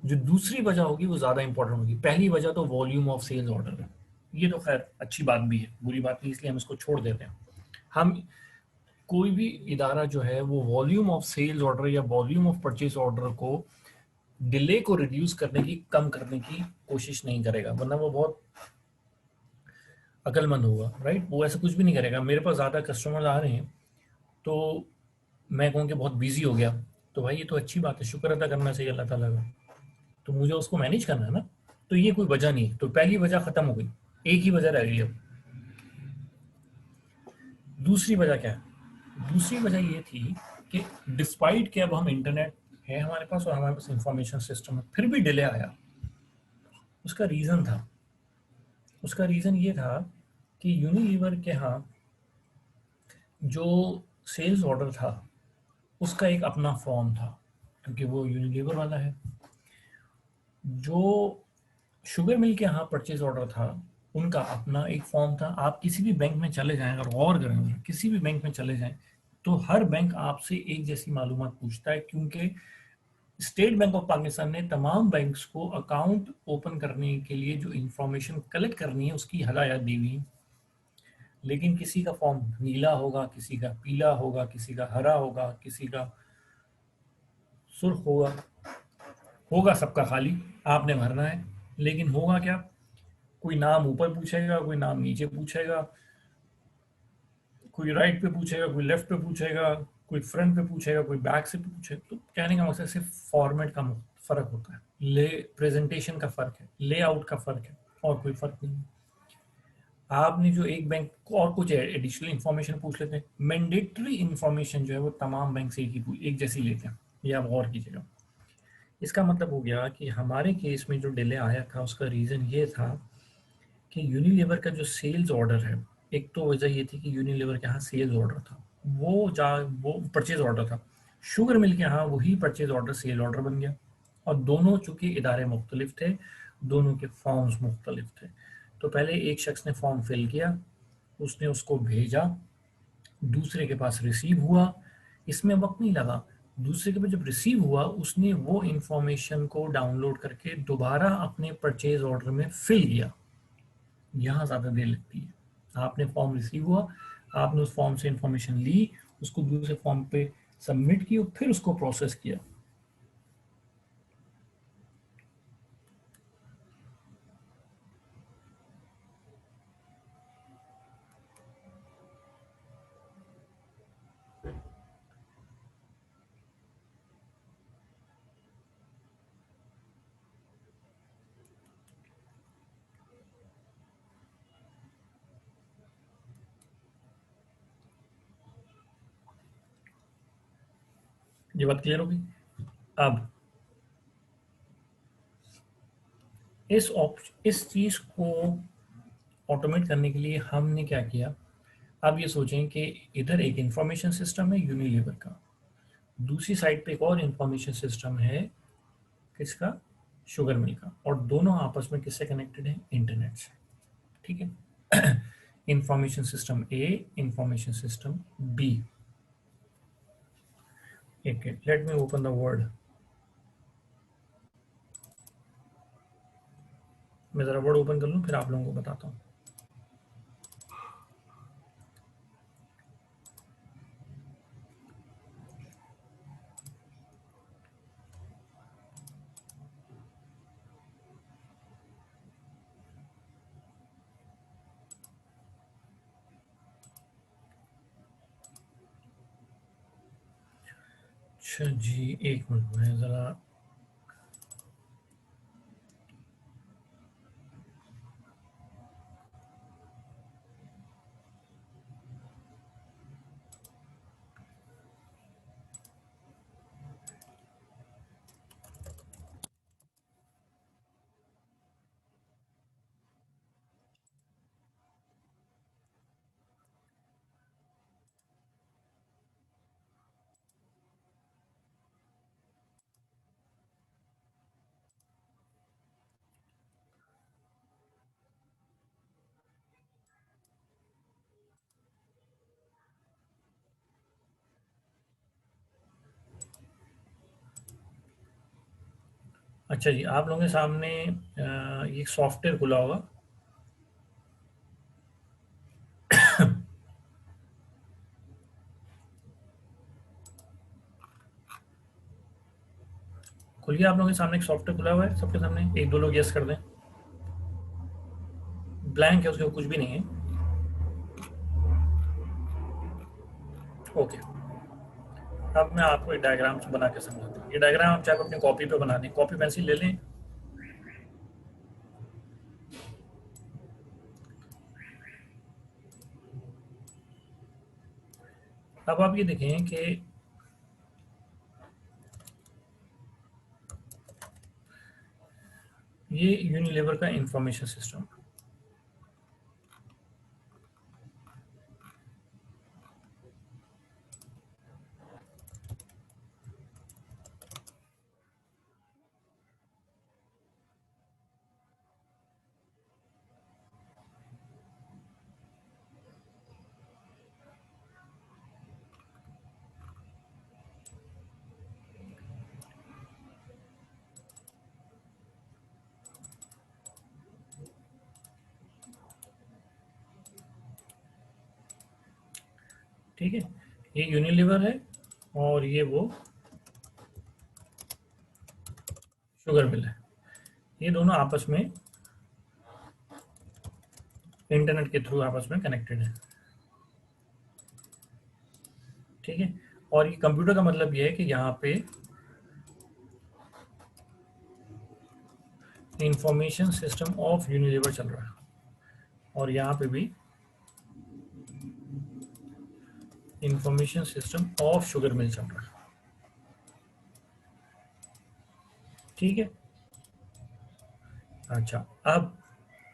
जो दूसरी वजह होगी वो ज़्यादा इंपॉर्टेंट होगी। पहली वजह तो वॉल्यूम ऑफ सेल्स ऑर्डर है। ये तो खैर अच्छी बात भी है, बुरी बात नहीं, इसलिए हम इसको छोड़ देते हैं। हम कोई भी इदारा जो है वो वॉल्यूम ऑफ सेल्स ऑर्डर या वॉल्यूम ऑफ परचेज ऑर्डर को डिले को रिड्यूस करने की, कम करने की कोशिश नहीं करेगा, वरना वो बहुत अकलमंद होगा, राइट? वो ऐसा कुछ भी नहीं करेगा। मेरे पास ज़्यादा कस्टमर आ रहे हैं तो मैं कहूँ कि बहुत बिजी हो गया, तो भाई ये तो अच्छी बात है, शुक्र अदा करना चाहिए अल्लाह ताला का, तो मुझे उसको मैनेज करना है ना। तो ये कोई वजह नहीं है, तो पहली वजह खत्म हो गई, एक ही वजह रह गई अब। दूसरी वजह क्या है? दूसरी वजह ये थी कि डिस्पाइट कि अब हम इंटरनेट है हमारे पास और हमारे पास इंफॉर्मेशन सिस्टम है, फिर भी डिले आया। उसका रीज़न था, उसका रीज़न ये था कि यूनिलीवर के यहाँ जो सेल्स ऑर्डर था उसका एक अपना फॉर्म था, क्योंकि वो यूनिलीवर वाला है। जो शुगर मिल के यहाँ परचेज ऑर्डर था उनका अपना एक फॉर्म था। आप किसी भी बैंक में चले जाएं, अगर गौर करें, किसी भी बैंक में चले जाएं तो हर बैंक आपसे एक जैसी मालूमात पूछता है, क्योंकि स्टेट बैंक ऑफ पाकिस्तान ने तमाम बैंक्स को अकाउंट ओपन करने के लिए जो इंफॉर्मेशन कलेक्ट करनी है उसकी हदायत दी हुई है। लेकिन किसी का फॉर्म नीला होगा, किसी का पीला होगा, किसी का हरा होगा, किसी का सुर्ख होगा, होगा सबका खाली, आपने भरना है। लेकिन होगा क्या? कोई नाम ऊपर पूछेगा, कोई नाम नीचे पूछेगा, कोई राइट पे पूछेगा, कोई लेफ्ट पे पूछेगा, कोई फ्रंट पे पूछेगा, कोई बैक से पूछेगा। तो कहने का मकसद सिर्फ फॉर्मेट का फर्क होता है, ले प्रेजेंटेशन का फर्क है, लेआउट का फर्क है, और कोई फर्क नहीं है। आपने जो एक बैंक को और कुछ एडिशनल इन्फॉर्मेशन पूछ लेते हैं, मैंडेटरी इन्फॉर्मेशन जो है वो तमाम बैंक से एक जैसी लेते हैं, ये आप गौर कीजिएगा। इसका मतलब हो गया कि हमारे केस में जो डिले आया था उसका रीज़न ये था कि यूनिलीवर का जो सेल्स ऑर्डर है, एक तो वजह ये थी कि यूनिलीवर के यहाँ सेल्स ऑर्डर था, वो परचेज ऑर्डर था। शुगर मिल के यहाँ वही परचेज ऑर्डर सेल ऑर्डर बन गया, और दोनों चूंकि इदारे मुख्तलिफ थे, दोनों के फॉर्म्स मुख्तलिफ थे, तो पहले एक शख्स ने फॉर्म फिल किया, उसने उसको भेजा, दूसरे के पास रिसीव हुआ, इसमें वक्त नहीं लगा। दूसरे के पास जब रिसीव हुआ, उसने वो इंफॉर्मेशन को डाउनलोड करके दोबारा अपने परचेज ऑर्डर में फिल किया। यहाँ ज़्यादा देर लगती है। आपने फॉर्म रिसीव हुआ, आपने उस फॉर्म से इंफॉर्मेशन ली, उसको दूसरे फॉर्म पे सबमिट की और फिर उसको प्रोसेस किया। ये बात क्लियर होगी। अब इस चीज को ऑटोमेट करने के लिए हमने क्या किया, अब ये सोचें कि इधर एक इंफॉर्मेशन सिस्टम है यूनिलीवर का, दूसरी साइड पे एक और इंफॉर्मेशन सिस्टम है किसका, शुगर मिल का, और दोनों आपस में किससे कनेक्टेड है, इंटरनेट से। ठीक है। इंफॉर्मेशन सिस्टम ए, इंफॉर्मेशन सिस्टम बी। एक let me open the word, मैं जरा वर्ड ओपन कर लूँ फिर आप लोगों को बताता हूँ। अच्छा जी, एक मिनट में ज़रा, अच्छा जी, आप लोगों के सामने ये सॉफ्टवेयर खुला होगा। खुलिए, आप लोगों के सामने एक सॉफ्टवेयर खुला हुआ है, सबके सामने एक दो लोग यस कर दें। ब्लैंक है, उसके कुछ भी नहीं है। ओके, अब मैं आपको एक डायग्राम बना के समझाता हूँ। ये डायग्राम आप चाहे अपनी कॉपी पे बना दें, कॉपी पेंसिल ले लें। अब आप ये देखें कि ये यूनिलीवर का इंफॉर्मेशन सिस्टम, ठीक है, ये यूनिलीवर है और ये वो शुगर मिल है। ये दोनों आपस में इंटरनेट के थ्रू आपस में कनेक्टेड है। ठीक है, और ये कंप्यूटर का मतलब ये है कि यहाँ पे इंफॉर्मेशन सिस्टम ऑफ यूनिलीवर चल रहा है और यहाँ पे भी information system of sugar mill चल रहा है। ठीक है। अच्छा, अब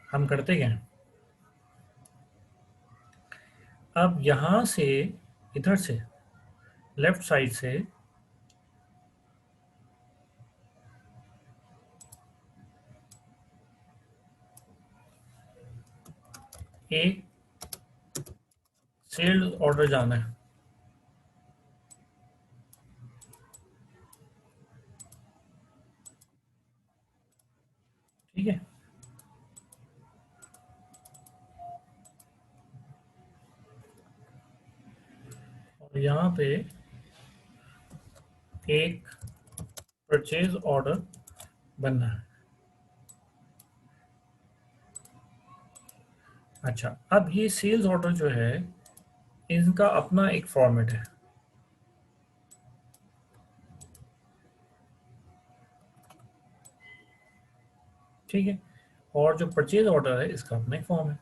हम करते क्या हैं, अब यहाँ से, इधर से, लेफ्ट साइड से एक सेल्स ऑर्डर जाना है, ठीक है। और यहाँ पे एक परचेज ऑर्डर बनना है। अच्छा, अब ये सेल्स ऑर्डर जो है इनका अपना एक फॉर्मेट है, ठीक है। और जो परचेज ऑर्डर है इसका अपना एक फॉर्म है।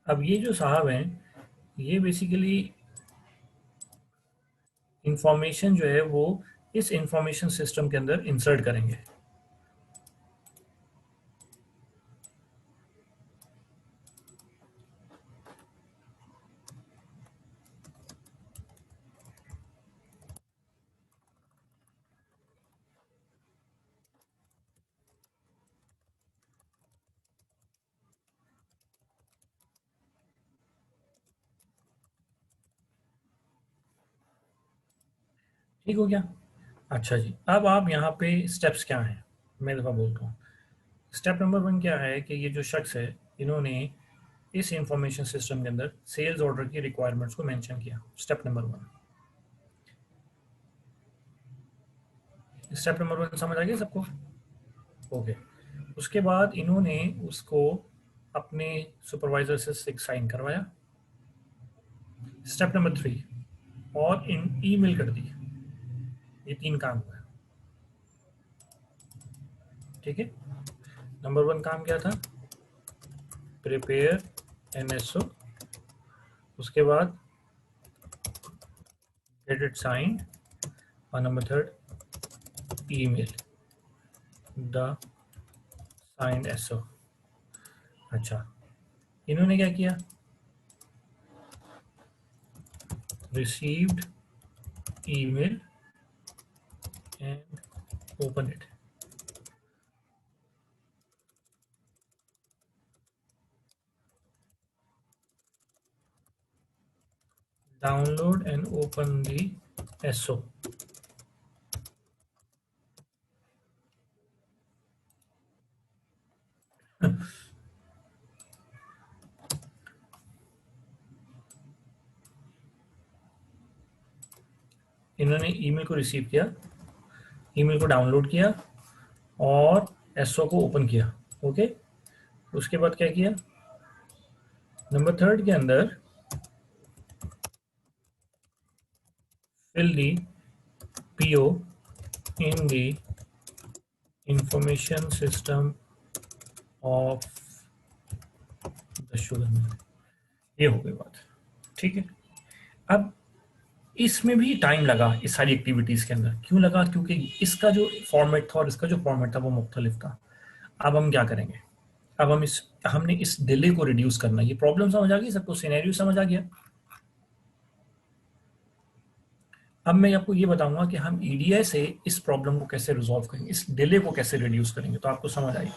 अब ये जो साहब हैं ये बेसिकली इंफॉर्मेशन जो है वो इस इंफॉर्मेशन सिस्टम के अंदर इंसर्ट करेंगे। ठीक हो गया। अच्छा जी, अब आप यहाँ पे स्टेप्स क्या हैं मैं दफ़ा बोलता हूँ। स्टेप नंबर 1 क्या है कि ये जो शख्स है इन्होंने इस इंफॉर्मेशन सिस्टम के अंदर सेल्स ऑर्डर की रिक्वायरमेंट्स को मेंशन किया। Step number 1। स्टेप नंबर 1 समझ आ गया सबको? ओके। उसके बाद इन्होंने उसको अपने सुपरवाइजर से साइन करवाया। स्टेप नंबर 3, और इन ईमेल कर दी। ये 3 काम हुआ, ठीक है। नंबर 1 काम क्या था? Prepare an SO. उसके बाद गेट इट साइंड। और नंबर 3 ईमेल द साइंड एसओ। अच्छा, इन्होंने क्या किया? Received email and open it. Download and open the SO. इन्होंने ईमेल को रिसीव किया, ईमेल को डाउनलोड किया और एसओ को ओपन किया। ओके। उसके बाद क्या किया? नंबर 3 के अंदर fill the PO in the information system of the sugar mill। ये हो गई बात, ठीक है। अब इसमें भी टाइम लगा इस सारी एक्टिविटीज के अंदर। क्यों लगा? क्योंकि इसका जो फॉर्मेट था और इसका जो फॉर्मेट था वो मुख्तलिफ था। अब हम क्या करेंगे? अब हमने इस डिले को रिड्यूस करना। ये प्रॉब्लम समझ आ गई सबको? सिनेरियो समझ आ गया? अब मैं आपको ये बताऊंगा कि हम ईडीआई से इस प्रॉब्लम को कैसे रिजॉल्व करेंगे, इस डिले को कैसे रिड्यूस करेंगे, तो आपको समझ आएगी।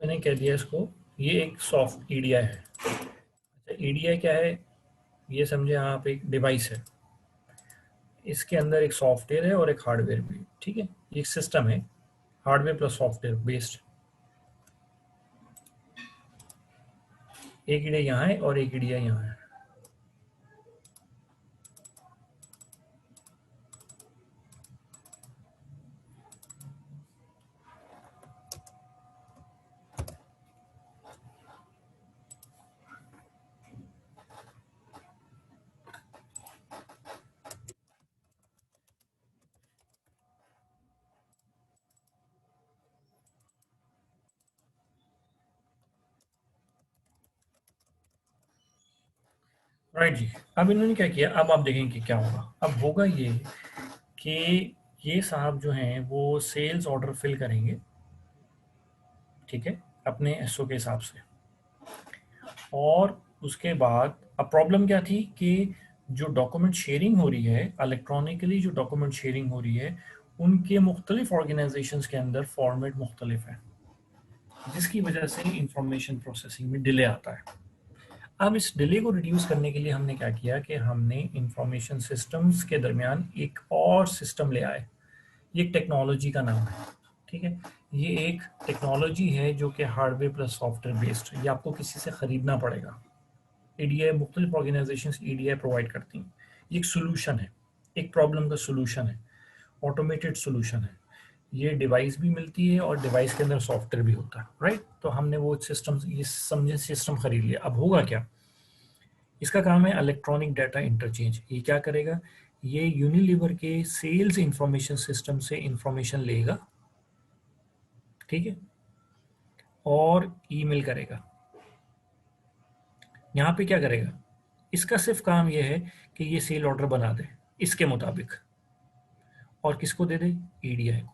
मैंने कह दिया इसको, ये एक सॉफ्ट ईडीआई है। अच्छा, ईडीआई क्या है? ये समझे आप एक डिवाइस है, इसके अंदर एक सॉफ्टवेयर है और एक हार्डवेयर भी, ठीक है, एक सिस्टम है हार्डवेयर प्लस सॉफ्टवेयर बेस्ड। एक ईडिया यहाँ है और एक ईडिया यहाँ है। राइट जी। अब इन्होंने क्या किया, अब आप देखेंगे कि क्या होगा। अब होगा ये कि ये साहब जो हैं वो सेल्स ऑर्डर फिल करेंगे, ठीक है, अपने एसओ के हिसाब से। और उसके बाद अब प्रॉब्लम क्या थी कि जो डॉक्यूमेंट शेयरिंग हो रही है, इलेक्ट्रॉनिकली जो डॉक्यूमेंट शेयरिंग हो रही है, उनके मुख्तलिफ ऑर्गेनाइजेशंस के अंदर फॉर्मेट मुख्तलिफ है, जिसकी वजह से इंफॉर्मेशन प्रोसेसिंग में डिले आता है। अब इस डिले को रिड्यूस करने के लिए हमने क्या किया कि हमने इंफॉर्मेशन सिस्टम्स के दरमियान एक और सिस्टम ले आए। ये एक टेक्नोलॉजी का नाम है, ठीक है। ये एक टेक्नोलॉजी है जो कि हार्डवेयर प्लस सॉफ्टवेयर बेस्ड, ये आपको किसी से ख़रीदना पड़ेगा। ईडीआई मुख्तलिफ ऑर्गेनाइजेशन ईडीआई प्रोवाइड करती हैं। ये एक सोल्यूशन है, एक प्रॉब्लम का सोल्यूशन है, ऑटोमेटेड सोल्यूशन है। ये डिवाइस भी मिलती है और डिवाइस के अंदर सॉफ्टवेयर भी होता है, राइट। तो हमने वो सिस्टम, ये समझे सिस्टम खरीद लिया। अब होगा क्या, इसका काम है इलेक्ट्रॉनिक डाटा इंटरचेंज। ये क्या करेगा, ये यूनिलीवर के सेल्स इंफॉर्मेशन सिस्टम से इंफॉर्मेशन लेगा, ठीक है, और ईमेल करेगा। यहाँ पे क्या करेगा, इसका सिर्फ काम ये है कि ये सेल ऑर्डर बना दे इसके मुताबिक, और किसको दे दे, ईडीआई को।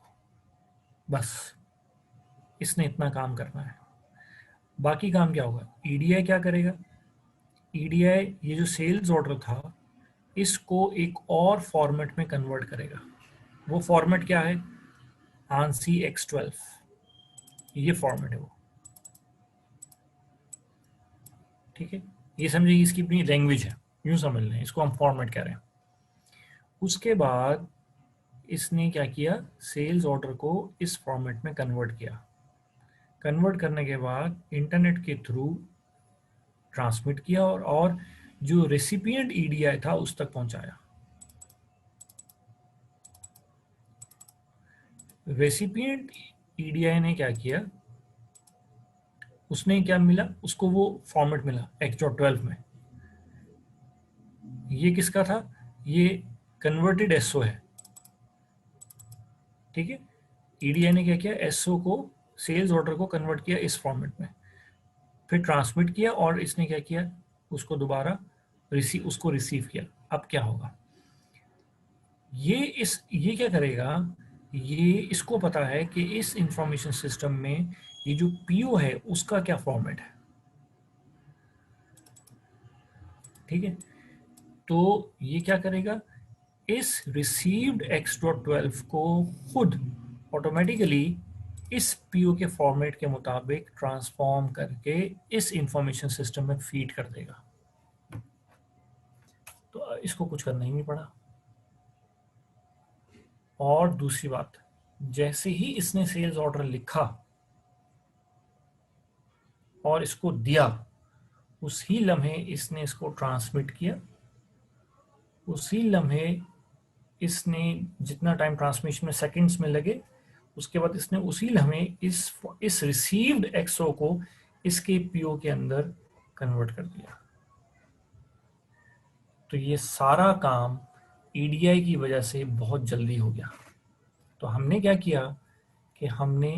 बस इसने इतना काम करना है। बाकी काम क्या होगा, ईडीआई क्या करेगा, ईडीआई ये जो सेल्स ऑर्डर था इसको एक और फॉर्मेट में कन्वर्ट करेगा। वो फॉर्मेट क्या है, आंसी X12, ये फॉर्मेट है वो, ठीक है। ये समझिए इसकी अपनी लैंग्वेज है, यूं समझ लें, इसको हम फॉर्मेट कह रहे हैं। उसके बाद इसने क्या किया, सेल्स ऑर्डर को इस फॉर्मेट में कन्वर्ट किया। कन्वर्ट करने के बाद इंटरनेट के थ्रू ट्रांसमिट किया, और जो रेसिपिएंट ईडीआई था उस तक पहुंचाया। रेसिपिएंट ईडीआई ने क्या किया, उसने क्या मिला उसको, वो फॉर्मेट मिला X.12 में। ये किसका था, ये कन्वर्टेड एसओ है, ठीक है। ईडीआई ने क्या किया, एसओ को, सेल्स ऑर्डर को कन्वर्ट किया इस फॉर्मेट में, फिर ट्रांसमिट किया, और इसने क्या किया, उसको दोबारा उसको रिसीव किया। अब क्या होगा, ये क्या करेगा, ये इसको पता है कि इस इंफॉर्मेशन सिस्टम में ये जो पीओ है उसका क्या फॉर्मेट है, ठीक है। तो ये क्या करेगा, इस रिसीव्ड X.12 को खुद ऑटोमेटिकली इस पीओ के फॉर्मेट के मुताबिक ट्रांसफॉर्म करके इस इंफॉर्मेशन सिस्टम में फीड कर देगा। तो इसको कुछ करना ही नहीं पड़ा। और दूसरी बात, जैसे ही इसने सेल्स ऑर्डर लिखा और इसको दिया, उसी लम्हे इसने इसको ट्रांसमिट किया, उसी लम्हे इसने, जितना टाइम ट्रांसमिशन में सेकंड्स में लगे, उसके बाद इसने उसी लम्हे इस रिसीव्ड एक्सओ को इसके पीओ के अंदर कन्वर्ट कर दिया। तो ये सारा काम ईडीआई की वजह से बहुत जल्दी हो गया। तो हमने क्या किया कि हमने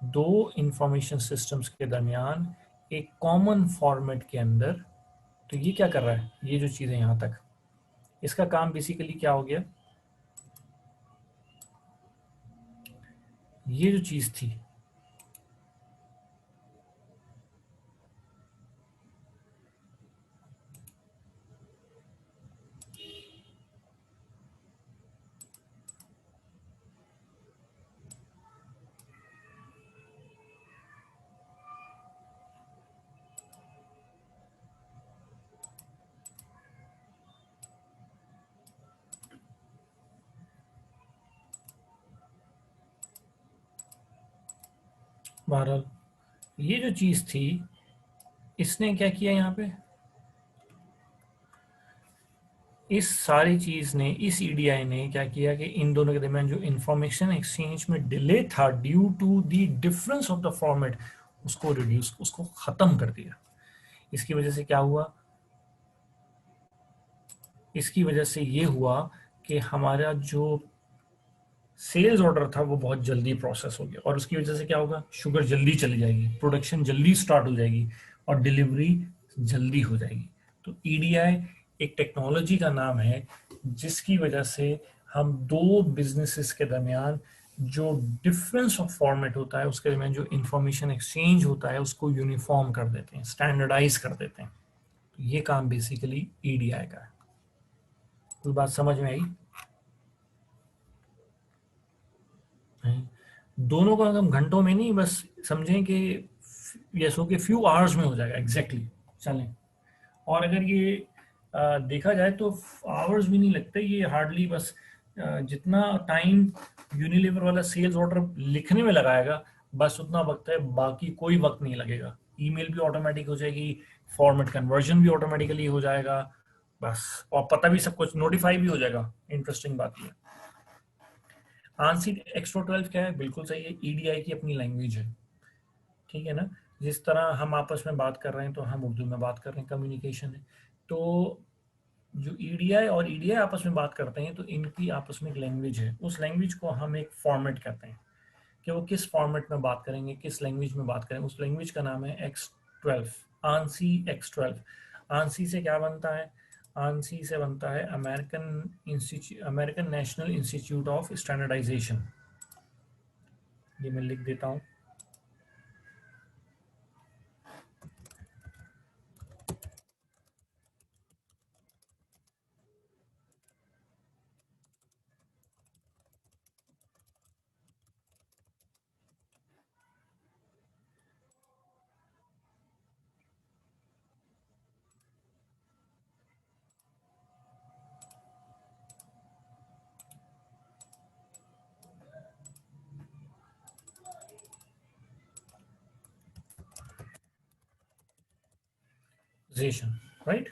दो इंफॉर्मेशन सिस्टम्स के दरमियान एक कॉमन फॉर्मेट के अंदर, तो ये क्या कर रहा है, ये जो चीज़ है यहाँ तक, इसका काम बेसिकली क्या हो गया, ये जो चीज़ थी, बहरहाल ये जो चीज़ थी, इसने क्या किया यहाँ पे, इस सारी चीज़ ने, इस ईडीआई ने क्या किया कि इन दोनों के दरमियान जो इंफॉर्मेशन एक्सचेंज में डिले था due to the difference of the format, उसको रिड्यूस, उसको ख़त्म कर दिया। इसकी वजह से क्या हुआ, इसकी वजह से ये हुआ कि हमारा जो सेल्स ऑर्डर था वो बहुत जल्दी प्रोसेस हो गया, और उसकी वजह से क्या होगा, शुगर जल्दी चली जाएगी, प्रोडक्शन जल्दी स्टार्ट हो जाएगी, और डिलीवरी जल्दी हो जाएगी। तो ईडीआई एक टेक्नोलॉजी का नाम है जिसकी वजह से हम दो बिजनेसेस के दरमियान जो डिफरेंस ऑफ फॉर्मेट होता है, उसके दरमियान जो इंफॉर्मेशन एक्सचेंज होता है, उसको यूनिफॉर्म कर देते हैं, स्टैंडर्डाइज कर देते हैं। तो ये काम बेसिकली ईडीआई का है। कोई बात समझ में आई? नहीं। दोनों का हम घंटों में नहीं, बस समझें कि ये सो के फ्यू आवर्स में हो जाएगा एग्जैक्टली। चलें, और अगर ये देखा जाए तो आवर्स भी नहीं लगते, ये हार्डली बस जितना टाइम यूनिलीवर वाला सेल्स ऑर्डर लिखने में लगाएगा बस उतना वक्त है, बाकी कोई वक्त नहीं लगेगा। ईमेल भी ऑटोमेटिक हो जाएगी, फॉर्मेट कन्वर्जन भी ऑटोमेटिकली हो जाएगा बस, और पता भी सब कुछ नोटिफाई भी हो जाएगा। इंटरेस्टिंग बात ये, आंसी एक्स्ट्रा 12 क्या है, बिल्कुल सही है, ईडीआई की अपनी लैंग्वेज है, ठीक है ना। जिस तरह हम आपस में बात कर रहे हैं तो हम उर्दू में बात कर रहे हैं, कम्युनिकेशन है। तो जो ईडीआई और ईडीआई आपस में बात करते हैं तो इनकी आपस में एक लैंग्वेज है, उस लैंग्वेज को हम एक फॉर्मेट कहते हैं कि वो किस फॉर्मेट में बात करेंगे, किस लैंग्वेज में बात करेंगे। उस लैंग्वेज का नाम है X12, आंसी X12। आंसी से क्या बनता है, आंसी से बनता है American National Institute of Standardization. ये मैं लिख देता हूँ, राइट।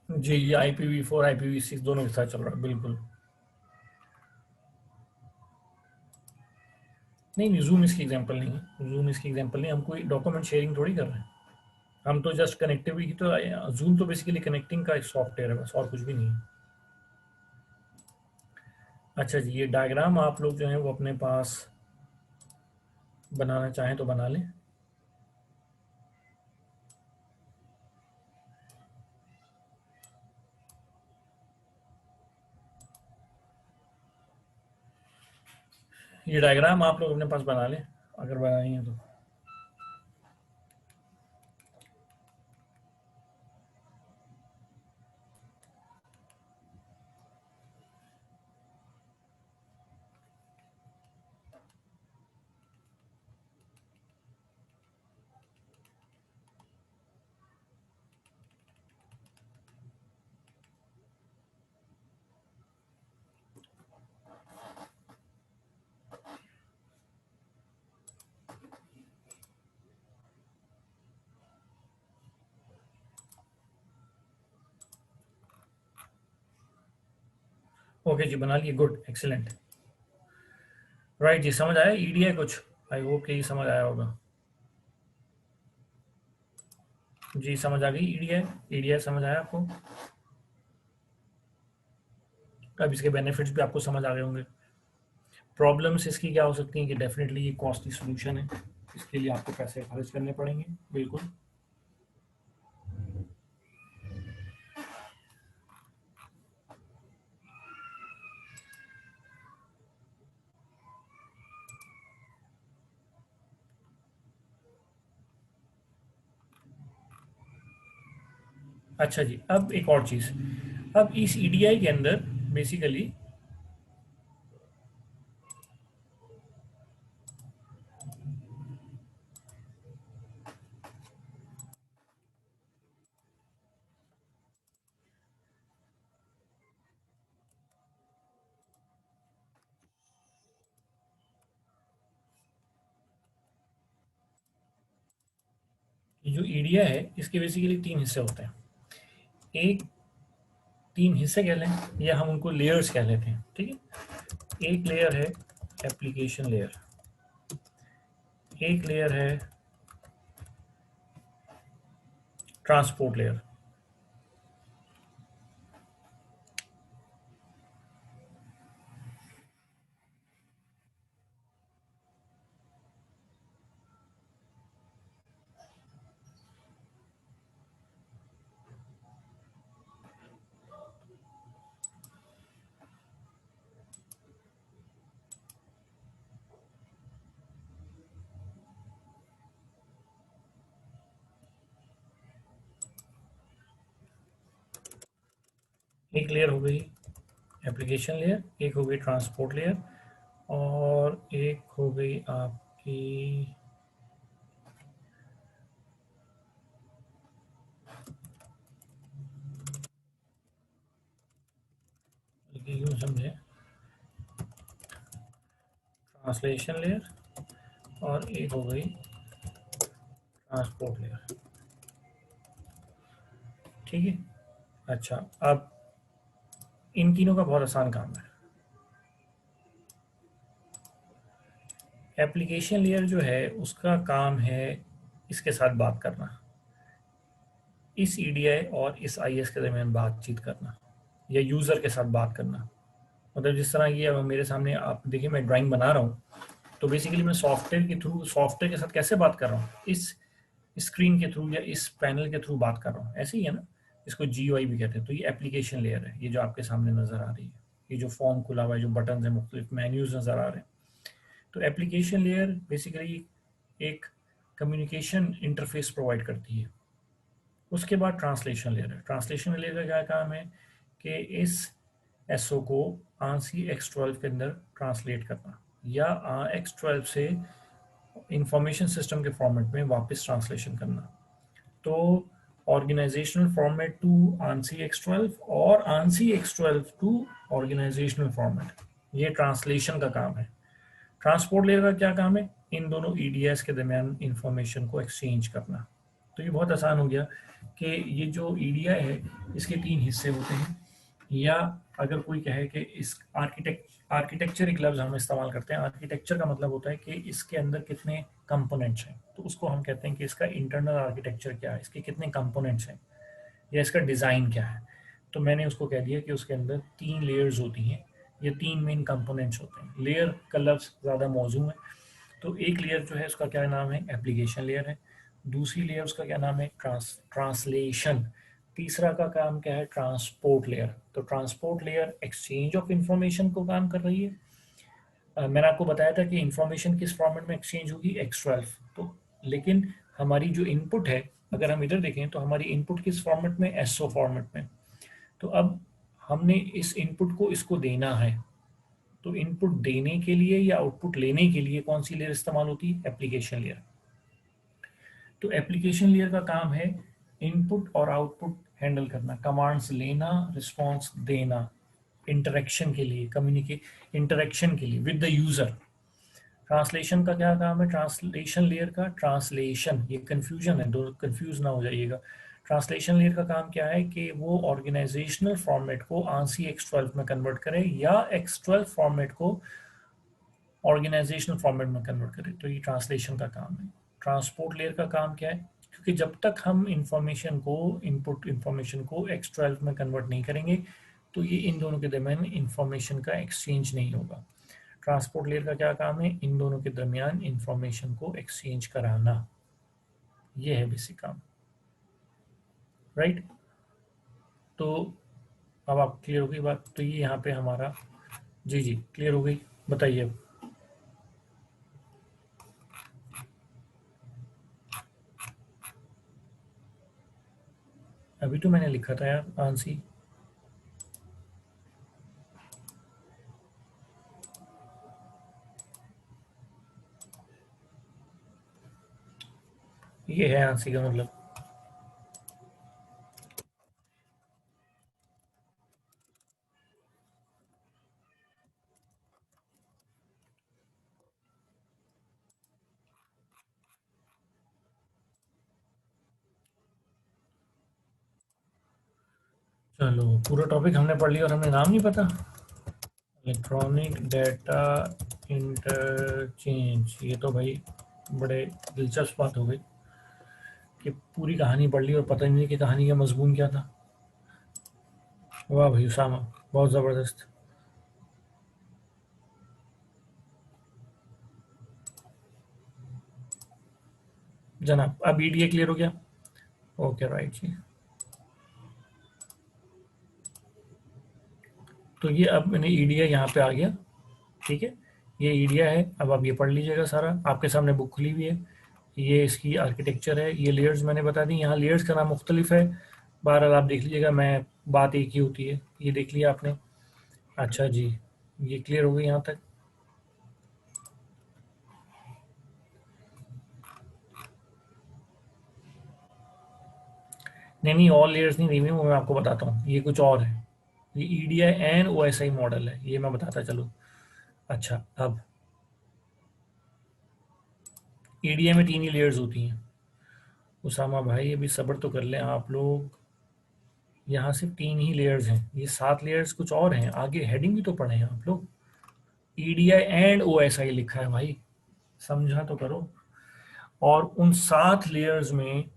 जी, ये IPv4 IPv6 दोनों के साथ चल रहा है, बिल्कुल। नहीं नहीं, जूम इसकी एग्जांपल नहीं है, जूम इसकी एग्जांपल नहीं, हम कोई डॉक्यूमेंट शेयरिंग थोड़ी कर रहे हैं, हम तो जस्ट कनेक्टिविटी। तो जूम तो बेसिकली कनेक्टिंग का एक सॉफ्टवेयर है बस, और कुछ भी नहीं है। अच्छा जी, ये डायग्राम आप लोग जो है वो अपने पास बनाना चाहें तो बना लें। ये डायग्राम आप लोग अपने पास बना लें अगर बनाई है तो। ओके जी, बना लिए, गुड, एक्सीलेंट। राइट जी, समझ आया ईडीआई कुछ? आई होप कि ये समझ आया होगा। जी समझ आ गई ईडीआई, ईडीआई समझ आया आपको? अब इसके बेनिफिट्स भी आपको समझ आ गए होंगे। प्रॉब्लम्स इसकी क्या हो सकती हैं कि डेफिनेटली ये कॉस्टली सोल्यूशन है, इसके लिए आपको पैसे खर्च करने पड़ेंगे, बिल्कुल। अच्छा जी, अब एक और चीज़, अब इस ईडीआई के अंदर बेसिकली ये जो ईडिया है इसके बेसिकली तीन हिस्से होते हैं। एक, तीन हिस्से कह लें या हम उनको लेयर्स कह लेते हैं, ठीक है। एक लेयर है एप्लीकेशन लेयर, एक लेयर है ट्रांसपोर्ट लेयर। एक लेयर हो गई एप्लीकेशन लेयर, एक हो गई ट्रांसपोर्ट लेयर, और एक हो गई आपकी, यूँ समझे, ट्रांसलेशन लेयर, और एक हो गई ट्रांसपोर्ट लेयर, ठीक है। अच्छा, अब इन तीनों का बहुत आसान काम है। एप्लीकेशन लेयर जो है उसका काम है इसके साथ बात करना, इस ईडीआई और इस आईएस के दरमियान बातचीत करना, या यूज़र के साथ बात करना। मतलब जिस तरह ये अब मेरे सामने आप देखिए, मैं ड्राइंग बना रहा हूँ, तो बेसिकली मैं सॉफ्टवेयर के थ्रू, सॉफ्टवेयर के साथ कैसे बात कर रहा हूँ, इस स्क्रीन के थ्रू या इस पैनल के थ्रू बात कर रहा हूँ, ऐसे ही है ना। इसको जीयूआई भी कहते हैं। तो ये एप्लीकेशन लेयर है, ये जो आपके सामने नजर आ रही है, ये जो फॉर्म खुला हुआ है, जो बटन है, मुख्तलिफ मेन्यूज नजर आ रहे हैं। तो एप्लीकेशन लेयर बेसिकली एक कम्युनिकेशन इंटरफेस प्रोवाइड करती है। उसके बाद ट्रांसलेशन लेयर है। ट्रांसलेशन लेयर का क्या काम है कि इस एसओ को आंसी X12 के अंदर ट्रांसलेट करना, या X12 से इंफॉर्मेशन सिस्टम के फॉर्मेट में वापस ट्रांसलेशन करना। तो organisational format to ANSI X12 और ANSI X12 to organizational format, ये ट्रांसलेशन का काम है। ट्रांसपोर्ट लेयर का क्या काम है, इन दोनों ईडीएस के दरमियान इंफॉर्मेशन को एक्सचेंज करना। तो ये बहुत आसान हो गया कि ये जो ईडीआई है इसके तीन हिस्से होते हैं, या अगर कोई कहे कि इस आर्किटेक्चर एक लफ्ज़ हम इस्तेमाल करते हैं। आर्किटेक्चर का मतलब होता है कि इसके अंदर कितने कंपोनेंट्स हैं, तो उसको हम कहते हैं कि इसका इंटरनल आर्किटेक्चर क्या है, इसके कितने कंपोनेंट्स हैं, या इसका डिज़ाइन क्या है। तो मैंने उसको कह दिया कि उसके अंदर तीन लेयर्स होती हैं, ये तीन मेन कंपोनेंट्स होते हैं। लेयर का लफ्ज़ ज़्यादा मौजूद है। तो एक लेयर जो है उसका क्या नाम है, एप्लीकेशन लेयर है। दूसरी लेयर उसका क्या नाम है, ट्रांसलेशन। तीसरा का काम क्या है, ट्रांसपोर्ट लेयर। तो transport layer exchange of information को काम कर रही है। मैंने आपको बताया था कि इंफॉर्मेशन किस फॉर्मेट में एक्सचेंज होगी, X12। तो लेकिन हमारी जो इनपुट है, अगर हम इधर देखें तो हमारी इनपुट किस फॉर्मेट में, एसओ फॉर्मेट में। तो अब हमने इस इनपुट को इसको देना है। तो इनपुट देने के लिए या आउटपुट लेने के लिए कौन सी लेयर इस्तेमाल होती है, एप्लीकेशन लेयर। तो एप्लीकेशन लेयर का काम है इनपुट और आउटपुट हैंडल करना, कमांड्स लेना, रिस्पॉन्स देना, इंटरेक्शन के लिए, कम्युनिकेट इंटरेक्शन के लिए विद द यूजर। ट्रांसलेशन का क्या काम है, ट्रांसलेशन लेयर का, ट्रांसलेशन, ये कंफ्यूजन है, दो कंफ्यूज ना हो जाइएगा। ट्रांसलेशन लेयर का काम क्या है कि वो ऑर्गेनाइजेशनल फॉर्मेट को आंसी X12 में कन्वर्ट करे, या X12 फॉर्मेट को ऑर्गेनाइजेशनल फॉर्मेट में कन्वर्ट करे। तो ये ट्रांसलेशन का काम है। ट्रांसपोर्ट लेयर का काम क्या है, क्योंकि जब तक हम इंफॉर्मेशन को, इनपुट इंफॉर्मेशन को X12 में कन्वर्ट नहीं करेंगे, तो ये इन दोनों के दरमियान इंफॉर्मेशन का एक्सचेंज नहीं होगा। ट्रांसपोर्ट लेयर का क्या काम है, इन दोनों के दरमियान इंफॉर्मेशन को एक्सचेंज कराना, ये है बेसिक काम, राइट। तो अब आप क्लियर हो गई बात, तो ये यहाँ पे हमारा, जी जी क्लियर हो गई, बताइए अब। अभी तो मैंने लिखा था यार आंसी। ये है आंसी का मतलब। चलो पूरा टॉपिक हमने पढ़ लिया और हमें नाम नहीं पता। इलेक्ट्रॉनिक डेटा इंटरचेंज, ये तो भाई बड़े दिलचस्प बात हो गई कि पूरी कहानी पढ़ ली और पता ही नहीं कि कहानी का मजमून क्या था। वाह भाई उसामा, बहुत ज़बरदस्त। जनाब अब ईडीए क्लियर हो गया? ओके राइट जी। तो ये अब मैंने ईडीए यहाँ पे आ गया, ठीक है। ये ईडीए है, अब आप ये पढ़ लीजिएगा सारा, आपके सामने बुक खुली हुई है। ये इसकी आर्किटेक्चर है, ये लेयर्स मैंने बता दी, यहाँ लेयर्स का नाम मुख्तलिफ है। बहरहाल आप देख लीजिएगा, मैं बात एक ही होती है। ये देख लिया आपने? अच्छा जी, ये क्लियर हो गई यहाँ तक। नहीं नहीं, ऑल लेयर्स नहीं दी हुई, वो मैं आपको बताता हूँ, ये कुछ और है। ये ईडीआई एंड ओएसआई मॉडल है, ये मैं बताता चलूँ। अच्छा, अब ईडीआई में 3 ही लेयर्स होती हैं। उसामा भाई अभी सब्र तो कर लें आप लोग, यहाँ सिर्फ 3 ही लेयर्स हैं, ये 7 लेयर्स कुछ और हैं, आगे हेडिंग भी तो पढ़े हैं आप लोग। ईडीआई एंड ओएसआई लिखा है भाई, समझा तो करो। और उन 7 लेयर्स में,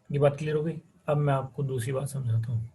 ये बात क्लियर हो गई। अब मैं आपको दूसरी बात समझाता हूँ।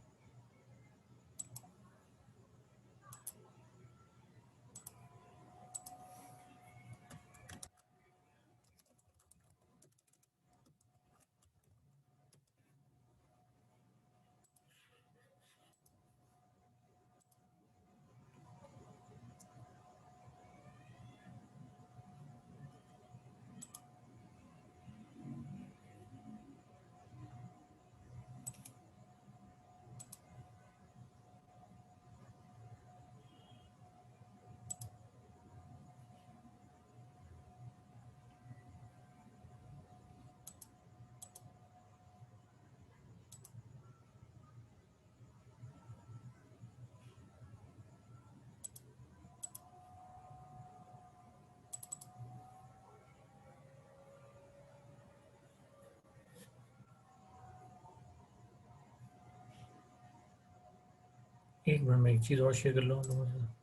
एक मिनट में एक चीज़ और शेयर कर लो हम लोगों से।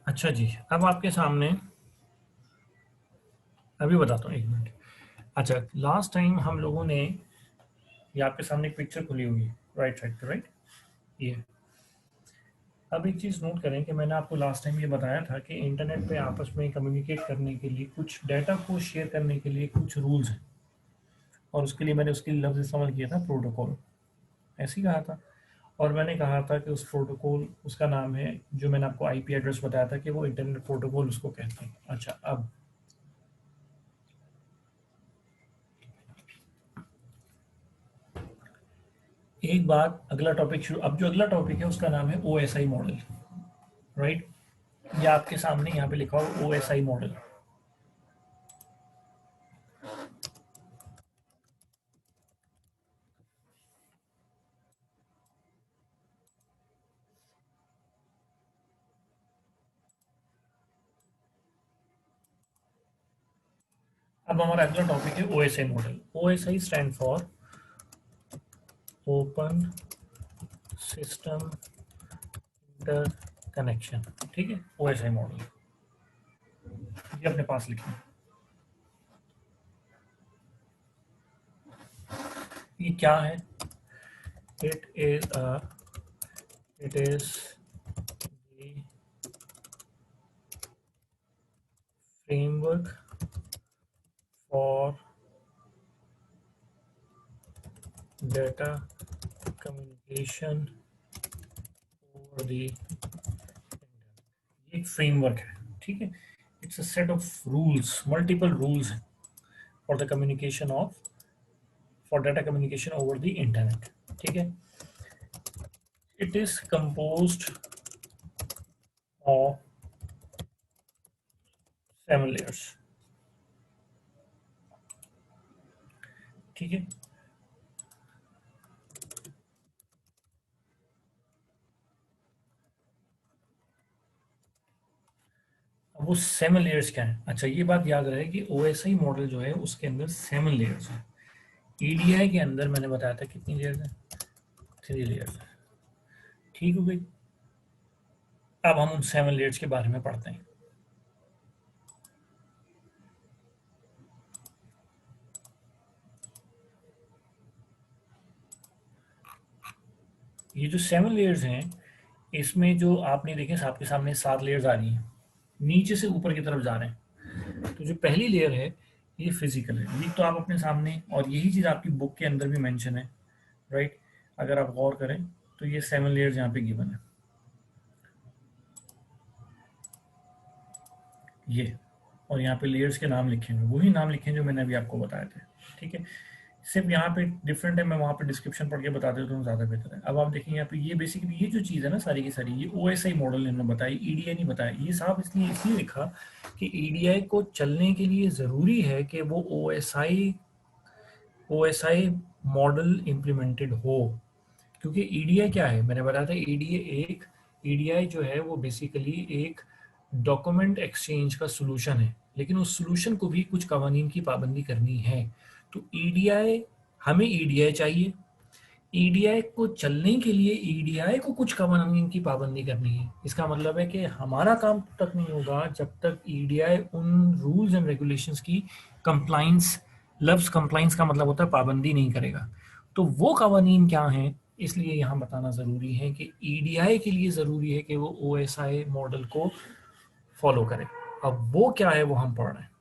अच्छा जी, अब आपके सामने, अभी बताता हूँ, एक मिनट। अच्छा, लास्ट टाइम हम लोगों ने, ये आपके सामने एक पिक्चर खुली हुई है, राइट साइड पे, राइट, ये। अब एक चीज़ नोट करें कि मैंने आपको लास्ट टाइम ये बताया था कि इंटरनेट पे आपस में कम्युनिकेट करने के लिए, कुछ डाटा को शेयर करने के लिए कुछ रूल्स हैं, और उसके लिए मैंने उसके लफ्ज़ इस्तेमाल किया था प्रोटोकॉल, ऐसे ही कहा था। और मैंने कहा था कि उस प्रोटोकॉल, उसका नाम है, जो मैंने आपको आईपी एड्रेस बताया था कि वो इंटरनेट प्रोटोकॉल उसको कहते हैं। अच्छा, अब एक बात, अगला टॉपिक शुरू, अब जो अगला टॉपिक है उसका नाम है ओएसआई मॉडल, राइट। ये आपके सामने यहाँ पे लिखा हो ओएसआई मॉडल। अब हमारा अगला टॉपिक है OSI model. OSI stand for open system inter connection, ठीक है, ओएसआई मॉडल, ये अपने पास लिखें। ये क्या है? It is it is the framework for data communication over the, एक फ्रेमवर्क है, ठीक है, it's a set of rules, multiple rules for the communication of, for data communication over the internet, ठीक है। It is composed of 7 layers, ठीक है। अब वो 7 लेयर्स क्या है? अच्छा, ये बात याद रहे कि ओएसआई मॉडल जो है उसके अंदर 7 लेयर्स है। ईडीआई के अंदर मैंने बताया था कितनी लेयर्स है, 3 लेयर्स है, ठीक हो गई। अब हम उन 7 लेयर्स के बारे में पढ़ते हैं। ये जो 7 लेयर्स हैं, इसमें जो आपने देखे आपके सामने 7 लेयर्स आ रही हैं, नीचे से ऊपर की तरफ जा रहे हैं। तो जो पहली लेयर है ये फिजिकल है, ये तो आप अपने सामने, और यही चीज़ आपकी बुक के अंदर भी मेंशन है, राइट। अगर आप गौर करें तो ये 7 लेयर्स यहाँ पे गिवन है, ये, और यहाँ पे लेयर्स के नाम लिखे हैं, वही नाम लिखे हैं जो मैंने अभी आपको बताए थे, ठीक है। सिर्फ यहाँ पे डिफरेंट है, मैं वहाँ पे डिस्क्रिप्शन पढ़ के बता देता हूँ, ज़्यादा बेहतर है। अब आप देखेंगे यहाँ पे ये बेसिकली ये जो चीज़ है ना सारी की सारी, ये ओएसआई मॉडल इन्होंने बताई, ईडीआई नहीं बताया। ये साफ इसलिए लिखा कि ईडीआई को चलने के लिए ज़रूरी है कि वो ओएसआई मॉडल इम्प्लीमेंटेड हो। क्योंकि ईडीआई क्या है, मैंने बताया था, ईडीआई जो है वो बेसिकली एक डॉक्यूमेंट एक्सचेंज का सोल्यूशन है, लेकिन उस सोल्यूशन को भी कुछ कवानीन की पाबंदी करनी है। तो ईडीआई, हमें ईडीआई चाहिए, ईडीआई को चलने के लिए ईडीआई को कुछ कवानीन की पाबंदी करनी है। इसका मतलब है कि हमारा काम तब तक नहीं होगा जब तक ईडीआई उन रूल्स एंड रेगुलेशंस की कंप्लाइंस, लफ्ज कंप्लाइंस का मतलब होता है पाबंदी, नहीं करेगा। तो वो कवानीन क्या हैं, इसलिए यहाँ बताना ज़रूरी है कि ईडीआई के लिए ज़रूरी है कि वो ओएसआई मॉडल को फॉलो करे। अब वो क्या है वो हम पढ़ रहे हैं।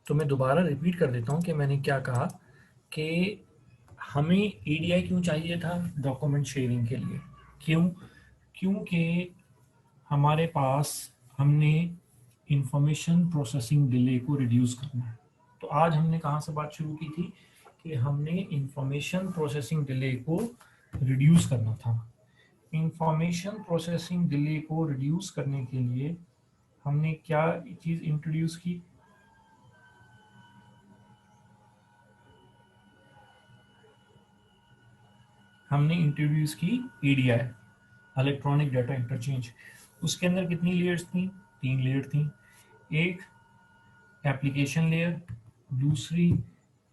तो मैं दोबारा रिपीट कर देता हूँ कि मैंने क्या कहा, कि हमें ईडीआई क्यों चाहिए था, डॉक्यूमेंट शेयरिंग के लिए। क्यों? क्योंकि हमारे पास, हमने इंफॉर्मेशन प्रोसेसिंग डिले को रिड्यूस करना है। तो आज हमने कहाँ से बात शुरू की थी कि हमने इंफॉर्मेशन प्रोसेसिंग डिले को रिड्यूस करना था। इंफॉर्मेशन प्रोसेसिंग डिले को रिड्यूस करने के लिए हमने क्या चीज़ इंट्रोड्यूस की? हमने इंट्रोड्यूस की ईडीआई, इलेक्ट्रॉनिक डाटा इंटरचेंज। उसके अंदर कितनी लेयर्स थी? 3 लेयर थी। एक एप्लीकेशन लेयर, दूसरी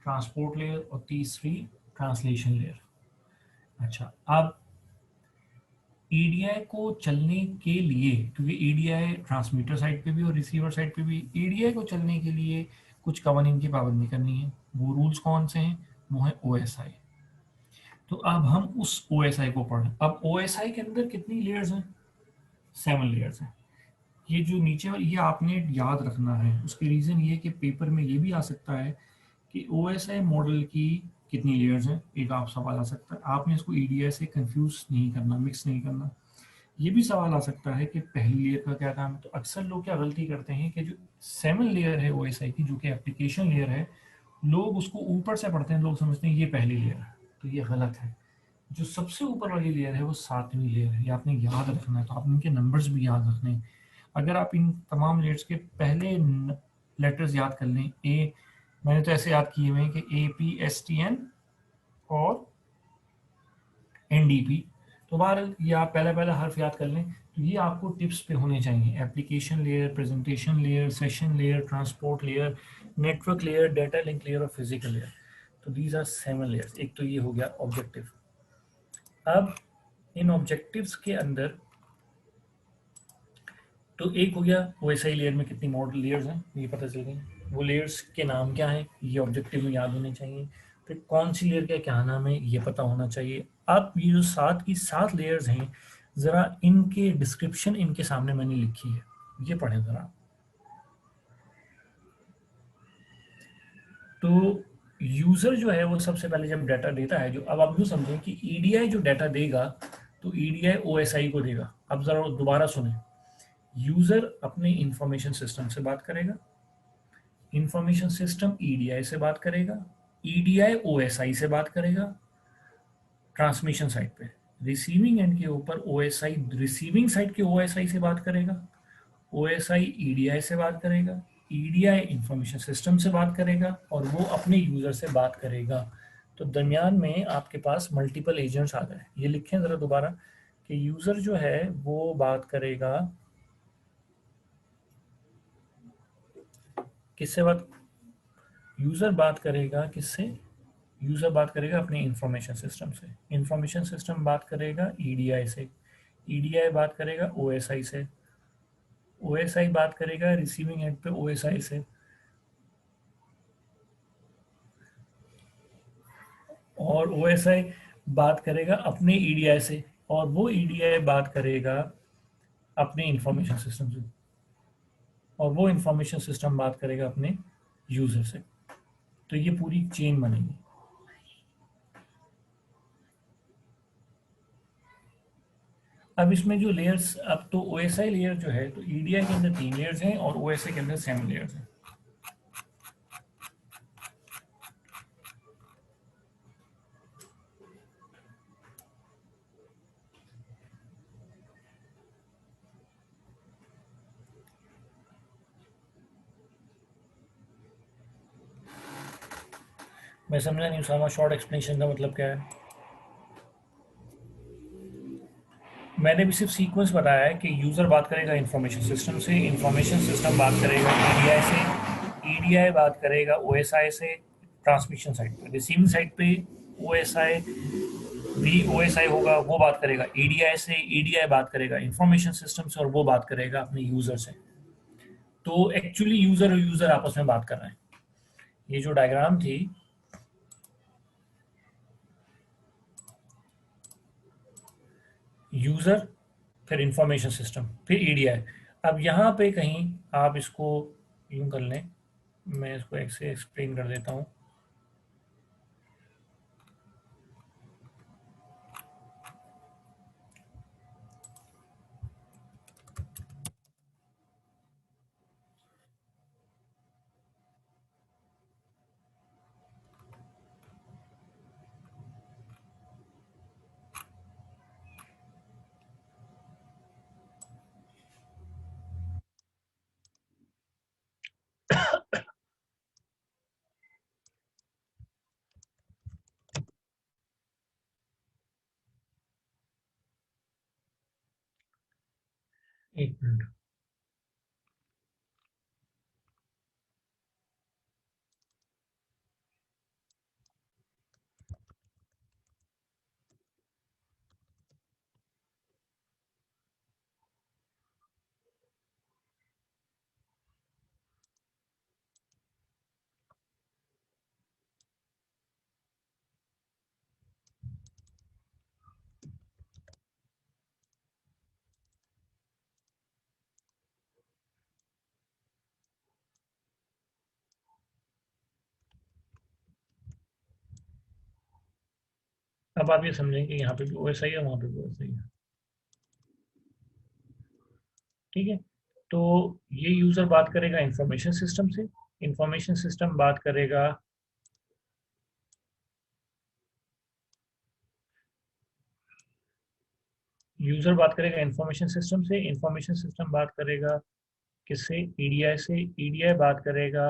ट्रांसपोर्ट लेयर, और तीसरी ट्रांसलेशन लेयर। अच्छा, अब ईडीआई को चलने के लिए, क्योंकि ईडीआई ट्रांसमीटर साइड पे भी और रिसीवर साइड पे भी, ईडीआई को चलने के लिए कुछ कवानीन की पाबंदी करनी है। वो रूल्स कौन से हैं? वो है ओएसआई। तो अब हम उस ओएसआई को पढ़ें। अब ओएसआई के अंदर कितनी लेयर्स हैं? 7 लेयर्स हैं। ये जो नीचे वाली, ये आपने याद रखना है। उसके रीज़न ये कि पेपर में ये भी आ सकता है कि ओएसआई मॉडल की कितनी लेयर्स हैं, एक आप सवाल आ सकता है। आपने इसको ईडीआई से कंफ्यूज नहीं करना, मिक्स नहीं करना। ये भी सवाल आ सकता है कि पहली लेयर का क्या काम है। तो अक्सर लोग क्या गलती करते हैं कि जो 7 लेयर है ओएसआई की, जो कि एप्लीकेशन लेयर है, लोग उसको ऊपर से पढ़ते हैं, लोग समझते हैं ये पहली लेयर है। तो ये गलत है। जो सबसे ऊपर वाली लेयर है वो 7वीं लेयर है, ये आपने याद रखना है। तो आप इनके नंबर्स भी याद रखने हैं। अगर आप इन तमाम लेयर्स के पहले लेटर्स याद कर लें, ए, मैंने तो ऐसे याद किए हुए हैं कि APSTN और NDP। तो बहरहाल ये आप पहला पहला हर्फ याद कर लें। तो ये आपको टिप्स पे होने चाहिए: application layer, presentation layer, session layer, transport layer, network layer, data link layer और फिजिकल लेयर। तो दीज आर 7 लेयर्स। एक तो ये हो गया ऑब्जेक्टिव। अब इन ऑब्जेक्टिव्स के अंदर, तो एक हो गया ओएसआई लेयर में कितनी मॉडल लेयर्स हैं, ये पता चल गई। वो लेयर्स के नाम क्या हैं, ये ऑब्जेक्टिव में याद होने चाहिए। फिर कौन सी लेयर का क्या नाम है, ये पता होना चाहिए। अब ये जो 7 की 7 लेयर्स हैं, ज़रा इनके डिस्क्रिप्शन इनके सामने मैंने लिखी है, ये पढ़ें ज़रा। तो यूजर जो है वो सबसे पहले जब डाटा देता है, जो अब आप यूँ समझें कि ईडीआई जो डाटा देगा तो ईडीआई ओएसआई को देगा। अब जरा दोबारा सुने, यूजर अपने इंफॉर्मेशन सिस्टम से बात करेगा, इंफॉर्मेशन सिस्टम ईडीआई से बात करेगा, ईडीआई ओएसआई से बात करेगा ट्रांसमिशन साइड पे, रिसीविंग एंड के ऊपर ओएसआई रिसीविंग साइड के ओएसआई से बात करेगा, ओएसआई ईडीआई से बात करेगा, ईडीआई इंफॉर्मेशन सिस्टम से बात करेगा और वो अपने यूजर से बात करेगा। तो दरमियान में आपके पास मल्टीपल एजेंट्स आ गए। ये लिखें ज़रा दोबारा कि यूज़र जो है वो बात करेगा किससे, बात यूज़र बात करेगा किससे, यूज़र बात करेगा अपने इंफॉर्मेशन सिस्टम से, इंफॉर्मेशन सिस्टम बात करेगा ईडीआई से, ईडीआई बात करेगा ओएसआई से, ओएसआई बात करेगा रिसीविंग एंड पे ओएसआई से, और ओएसआई बात करेगा अपने ईडीआई से, और वो ईडीआई बात करेगा अपने इंफॉर्मेशन सिस्टम से, और वो इंफॉर्मेशन सिस्टम बात करेगा अपने यूज़र से। तो ये पूरी चेन बनेगी। अब इसमें जो लेयर्स, अब तो ओएसआई लेयर जो है, तो ईडीआई के अंदर 3 लेयर्स हैं और ओएसआई के अंदर 7 लेयर्स हैं। मैं समझा नहीं उसामा, शॉर्ट एक्सप्लेनेशन का मतलब क्या है? मैंने भी सिर्फ सीक्वेंस बताया है कि यूज़र बात करेगा इंफॉर्मेशन सिस्टम से, इंफॉर्मेशन सिस्टम बात करेगा ईडीआई से, ईडीआई बात करेगा ओएसआई से ट्रांसमिशन साइड पे, रिसीविंग साइड पे ओएसआई भी ओएसआई होगा, वो बात करेगा ईडीआई से, ईडीआई बात करेगा इंफॉर्मेशन सिस्टम से और वो बात करेगा अपने यूज़र से। तो एक्चुअली यूज़र और यूज़र आपस में बात कर रहे हैं। ये जो डायग्राम थी, यूज़र फिर इंफॉर्मेशन सिस्टम फिर ईडीआई। अब यहाँ पे कहीं आप इसको यूँ कर लें, मैं इसको एक से एक्सप्लेन कर देता हूँ। एक मिनट। अब आप ये समझें कि यहाँ पे भी ओएसआई है, वहाँ पे भी ओएसआई है। ठीक है, तो ये यूज़र बात करेगा इंफॉर्मेशन सिस्टम से, इंफॉर्मेशन सिस्टम बात करेगा, यूज़र बात करेगा इंफॉर्मेशन सिस्टम से, इंफॉर्मेशन सिस्टम बात करेगा किससे, ईडीआई से, ईडीआई बात करेगा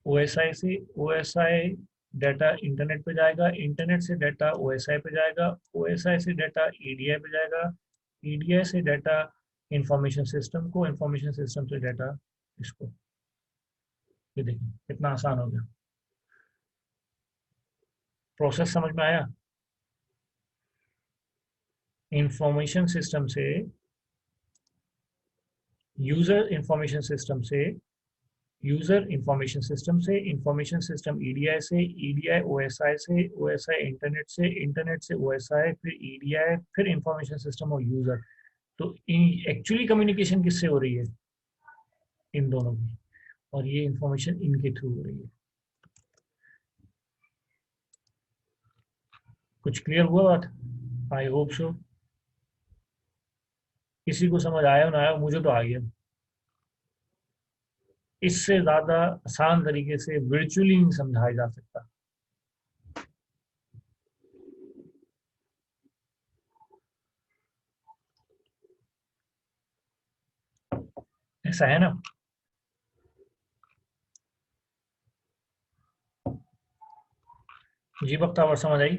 ओएसआई से, ओएसआई डाटा इंटरनेट पे जाएगा, इंटरनेट से डाटा ओएसआई पे जाएगा, ओएसआई से डाटा ईडीआई पे जाएगा, ईडीआई से डाटा इंफॉर्मेशन सिस्टम को, इंफॉर्मेशन सिस्टम से डाटा इसको। ये देखिए कितना आसान हो गया। प्रोसेस समझ में आया? इंफॉर्मेशन सिस्टम से, यूजर इंफॉर्मेशन सिस्टम से, यूजर इंफॉर्मेशन सिस्टम से, इंफॉर्मेशन सिस्टम ईडीआई से, ईडीआई ओएसआई से, ओएसआई इंटरनेट से, इंटरनेट से ओएसआई, फिर ईडीआई, फिर इंफॉर्मेशन सिस्टम और यूजर। तो एक्चुअली कम्युनिकेशन किससे हो रही है? इन दोनों की। और ये इंफॉर्मेशन इनके थ्रू हो रही है। कुछ क्लियर हुआ बात? I hope so. किसी को समझ आया ना आया, मुझे तो आ गया। इससे ज़्यादा आसान तरीके से वर्चुअली नहीं समझाया जा सकता। ऐसा है ना? जी बख्तावर, समझ आई?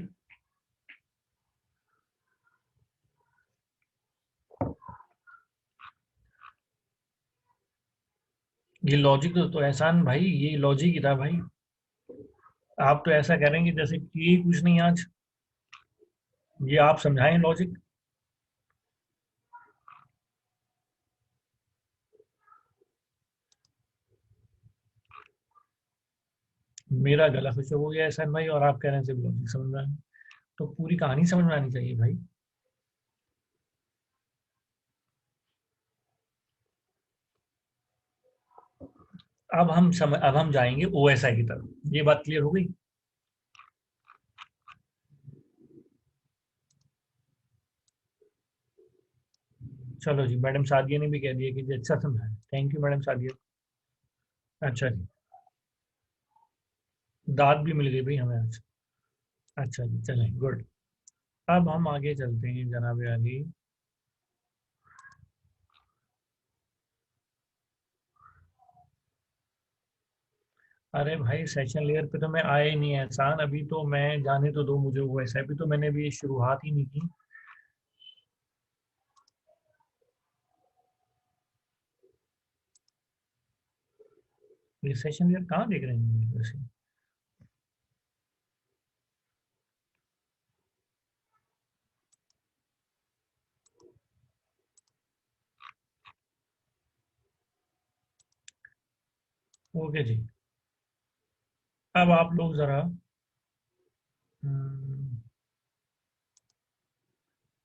ये लॉजिक तो एहसान भाई, ये लॉजिक ही था भाई। आप तो ऐसा कह रहे हैं कि जैसे कि कुछ नहीं आज। ये आप समझाएं लॉजिक। मेरा गला खुशक हो गया एहसान भाई, और आप कह रहे हैं सिर्फ लॉजिक समझ में आए। तो पूरी कहानी समझ में आनी चाहिए भाई। अब हम जाएंगे ओएसआई की तरफ। ये बात क्लियर हो गई? चलो जी, मैडम सादिया ने भी कह दिया कि जी अच्छा समझाया, थैंक यू मैडम सादिया। अच्छा जी। दाद भी मिल गई भाई हमें आज। अच्छा जी, चलें, गुड। अब हम आगे चलते हैं जनाब अली। अरे भाई, सेशन लेयर पे तो मैं आया ही नहीं है एहसान। अभी तो मैं जाने तो दो मुझे, वो ऐसा भी तो मैंने भी शुरुआत ही नहीं की। ये सेशन लेयर कहाँ देख रहे हैं वैसे? ओके जी। अब आप लोग जरा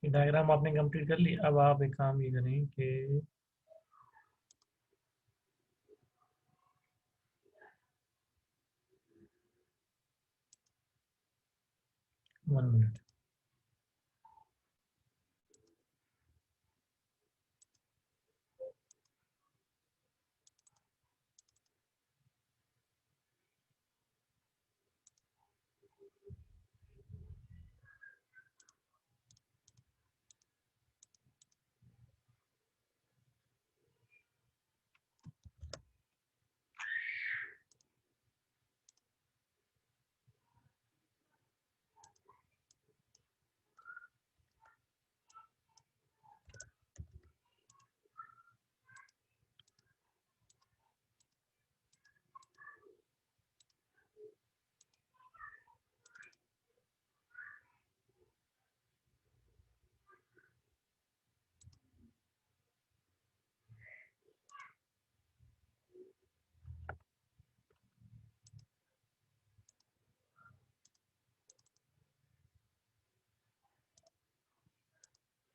डायग्राम आपने कंप्लीट कर ली। अब आप एक काम ये करें कि 1 मिनट।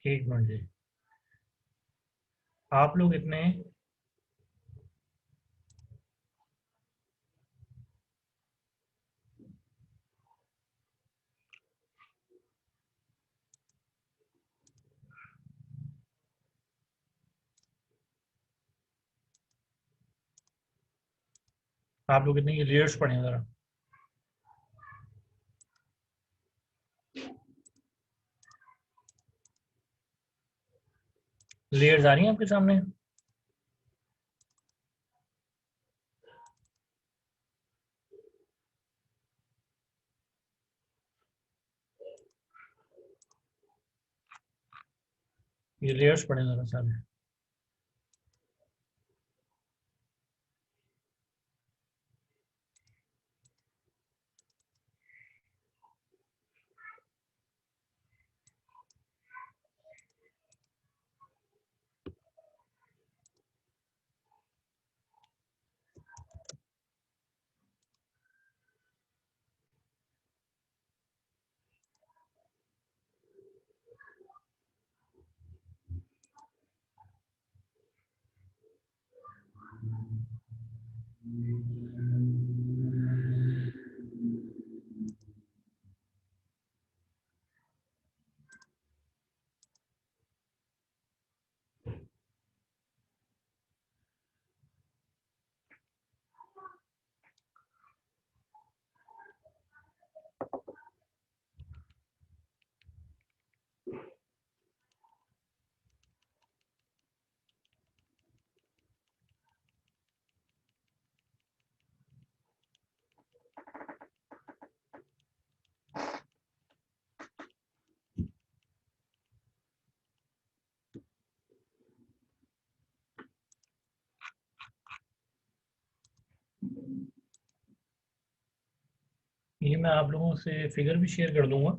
एक मिनट जी। आप लोग इतने आप लोग इतने ये लेयर्स पढ़े हैं जरा। लेयर्स आ रही हैं आपके सामने? ये लेयर्स पढ़े जरा सारे। ये मैं आप लोगों से फिगर भी शेयर कर दूंगा।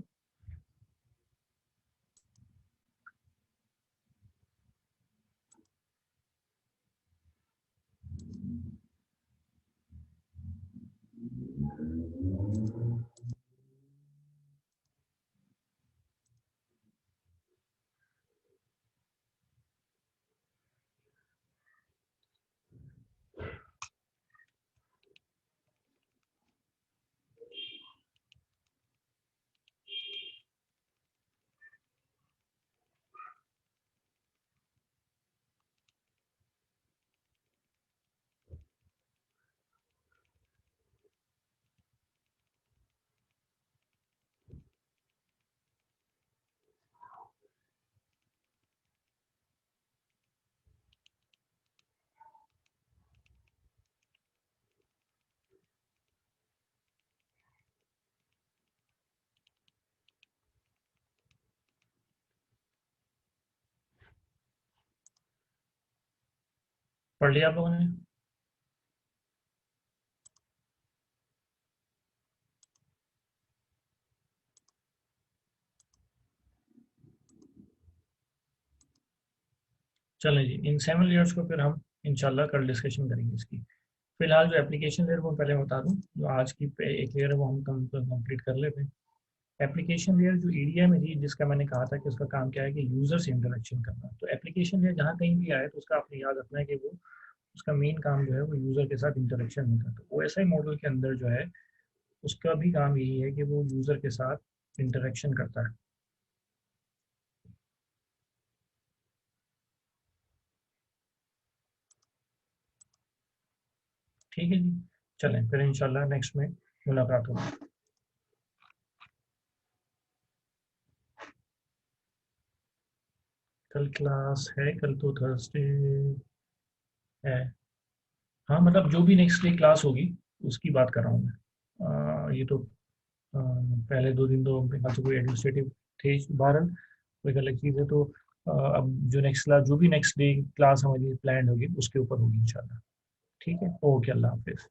पढ़ लिया आप लोगों ने? चलें जी, इन 7 लेयर्स को फिर हम इंशाल्लाह कल डिस्कशन करेंगे इसकी। फिलहाल जो एप्लीकेशन लेयर, वो पहले बता दूं, जो आज की एक लेयर है वो हम कंप्लीट कर लेते हैं। एप्लीकेशन लेयर जो ईडीआई में थी, जिसका मैंने कहा था कि उसका काम क्या है कि यूज़र से इंटरेक्शन करना। तो एप्लीकेशन लेयर जहाँ कहीं भी आए तो उसका आपने याद रखना है कि वो उसका मेन काम जो है वो यूज़र के साथ इंटरेक्शन होता है। तो ओएसआई मॉडल के अंदर जो है उसका भी काम यही है कि वो यूज़र के साथ इंटरेक्शन करता है। ठीक है जी, चलें फिर इंशाल्लाह नेक्स्ट में मुलाकात होगी। कल क्लास है, कल तो थर्सडे है। हाँ मतलब जो भी नेक्स्ट डे क्लास होगी उसकी बात कर रहा हूँ मैं। ये तो पहले 2 दिन तो मेरे ख्याल से कोई एडमिनिस्ट्रेटिव थे बहरहाल, कोई एक अलग चीज़ है। तो अब जो नेक्स्ट क्लास, जो भी नेक्स्ट डे क्लास हमारी प्लान होगी उसके ऊपर होगी इंशाल्लाह। ठीक है, ओके, अल्लाह हाफिज़।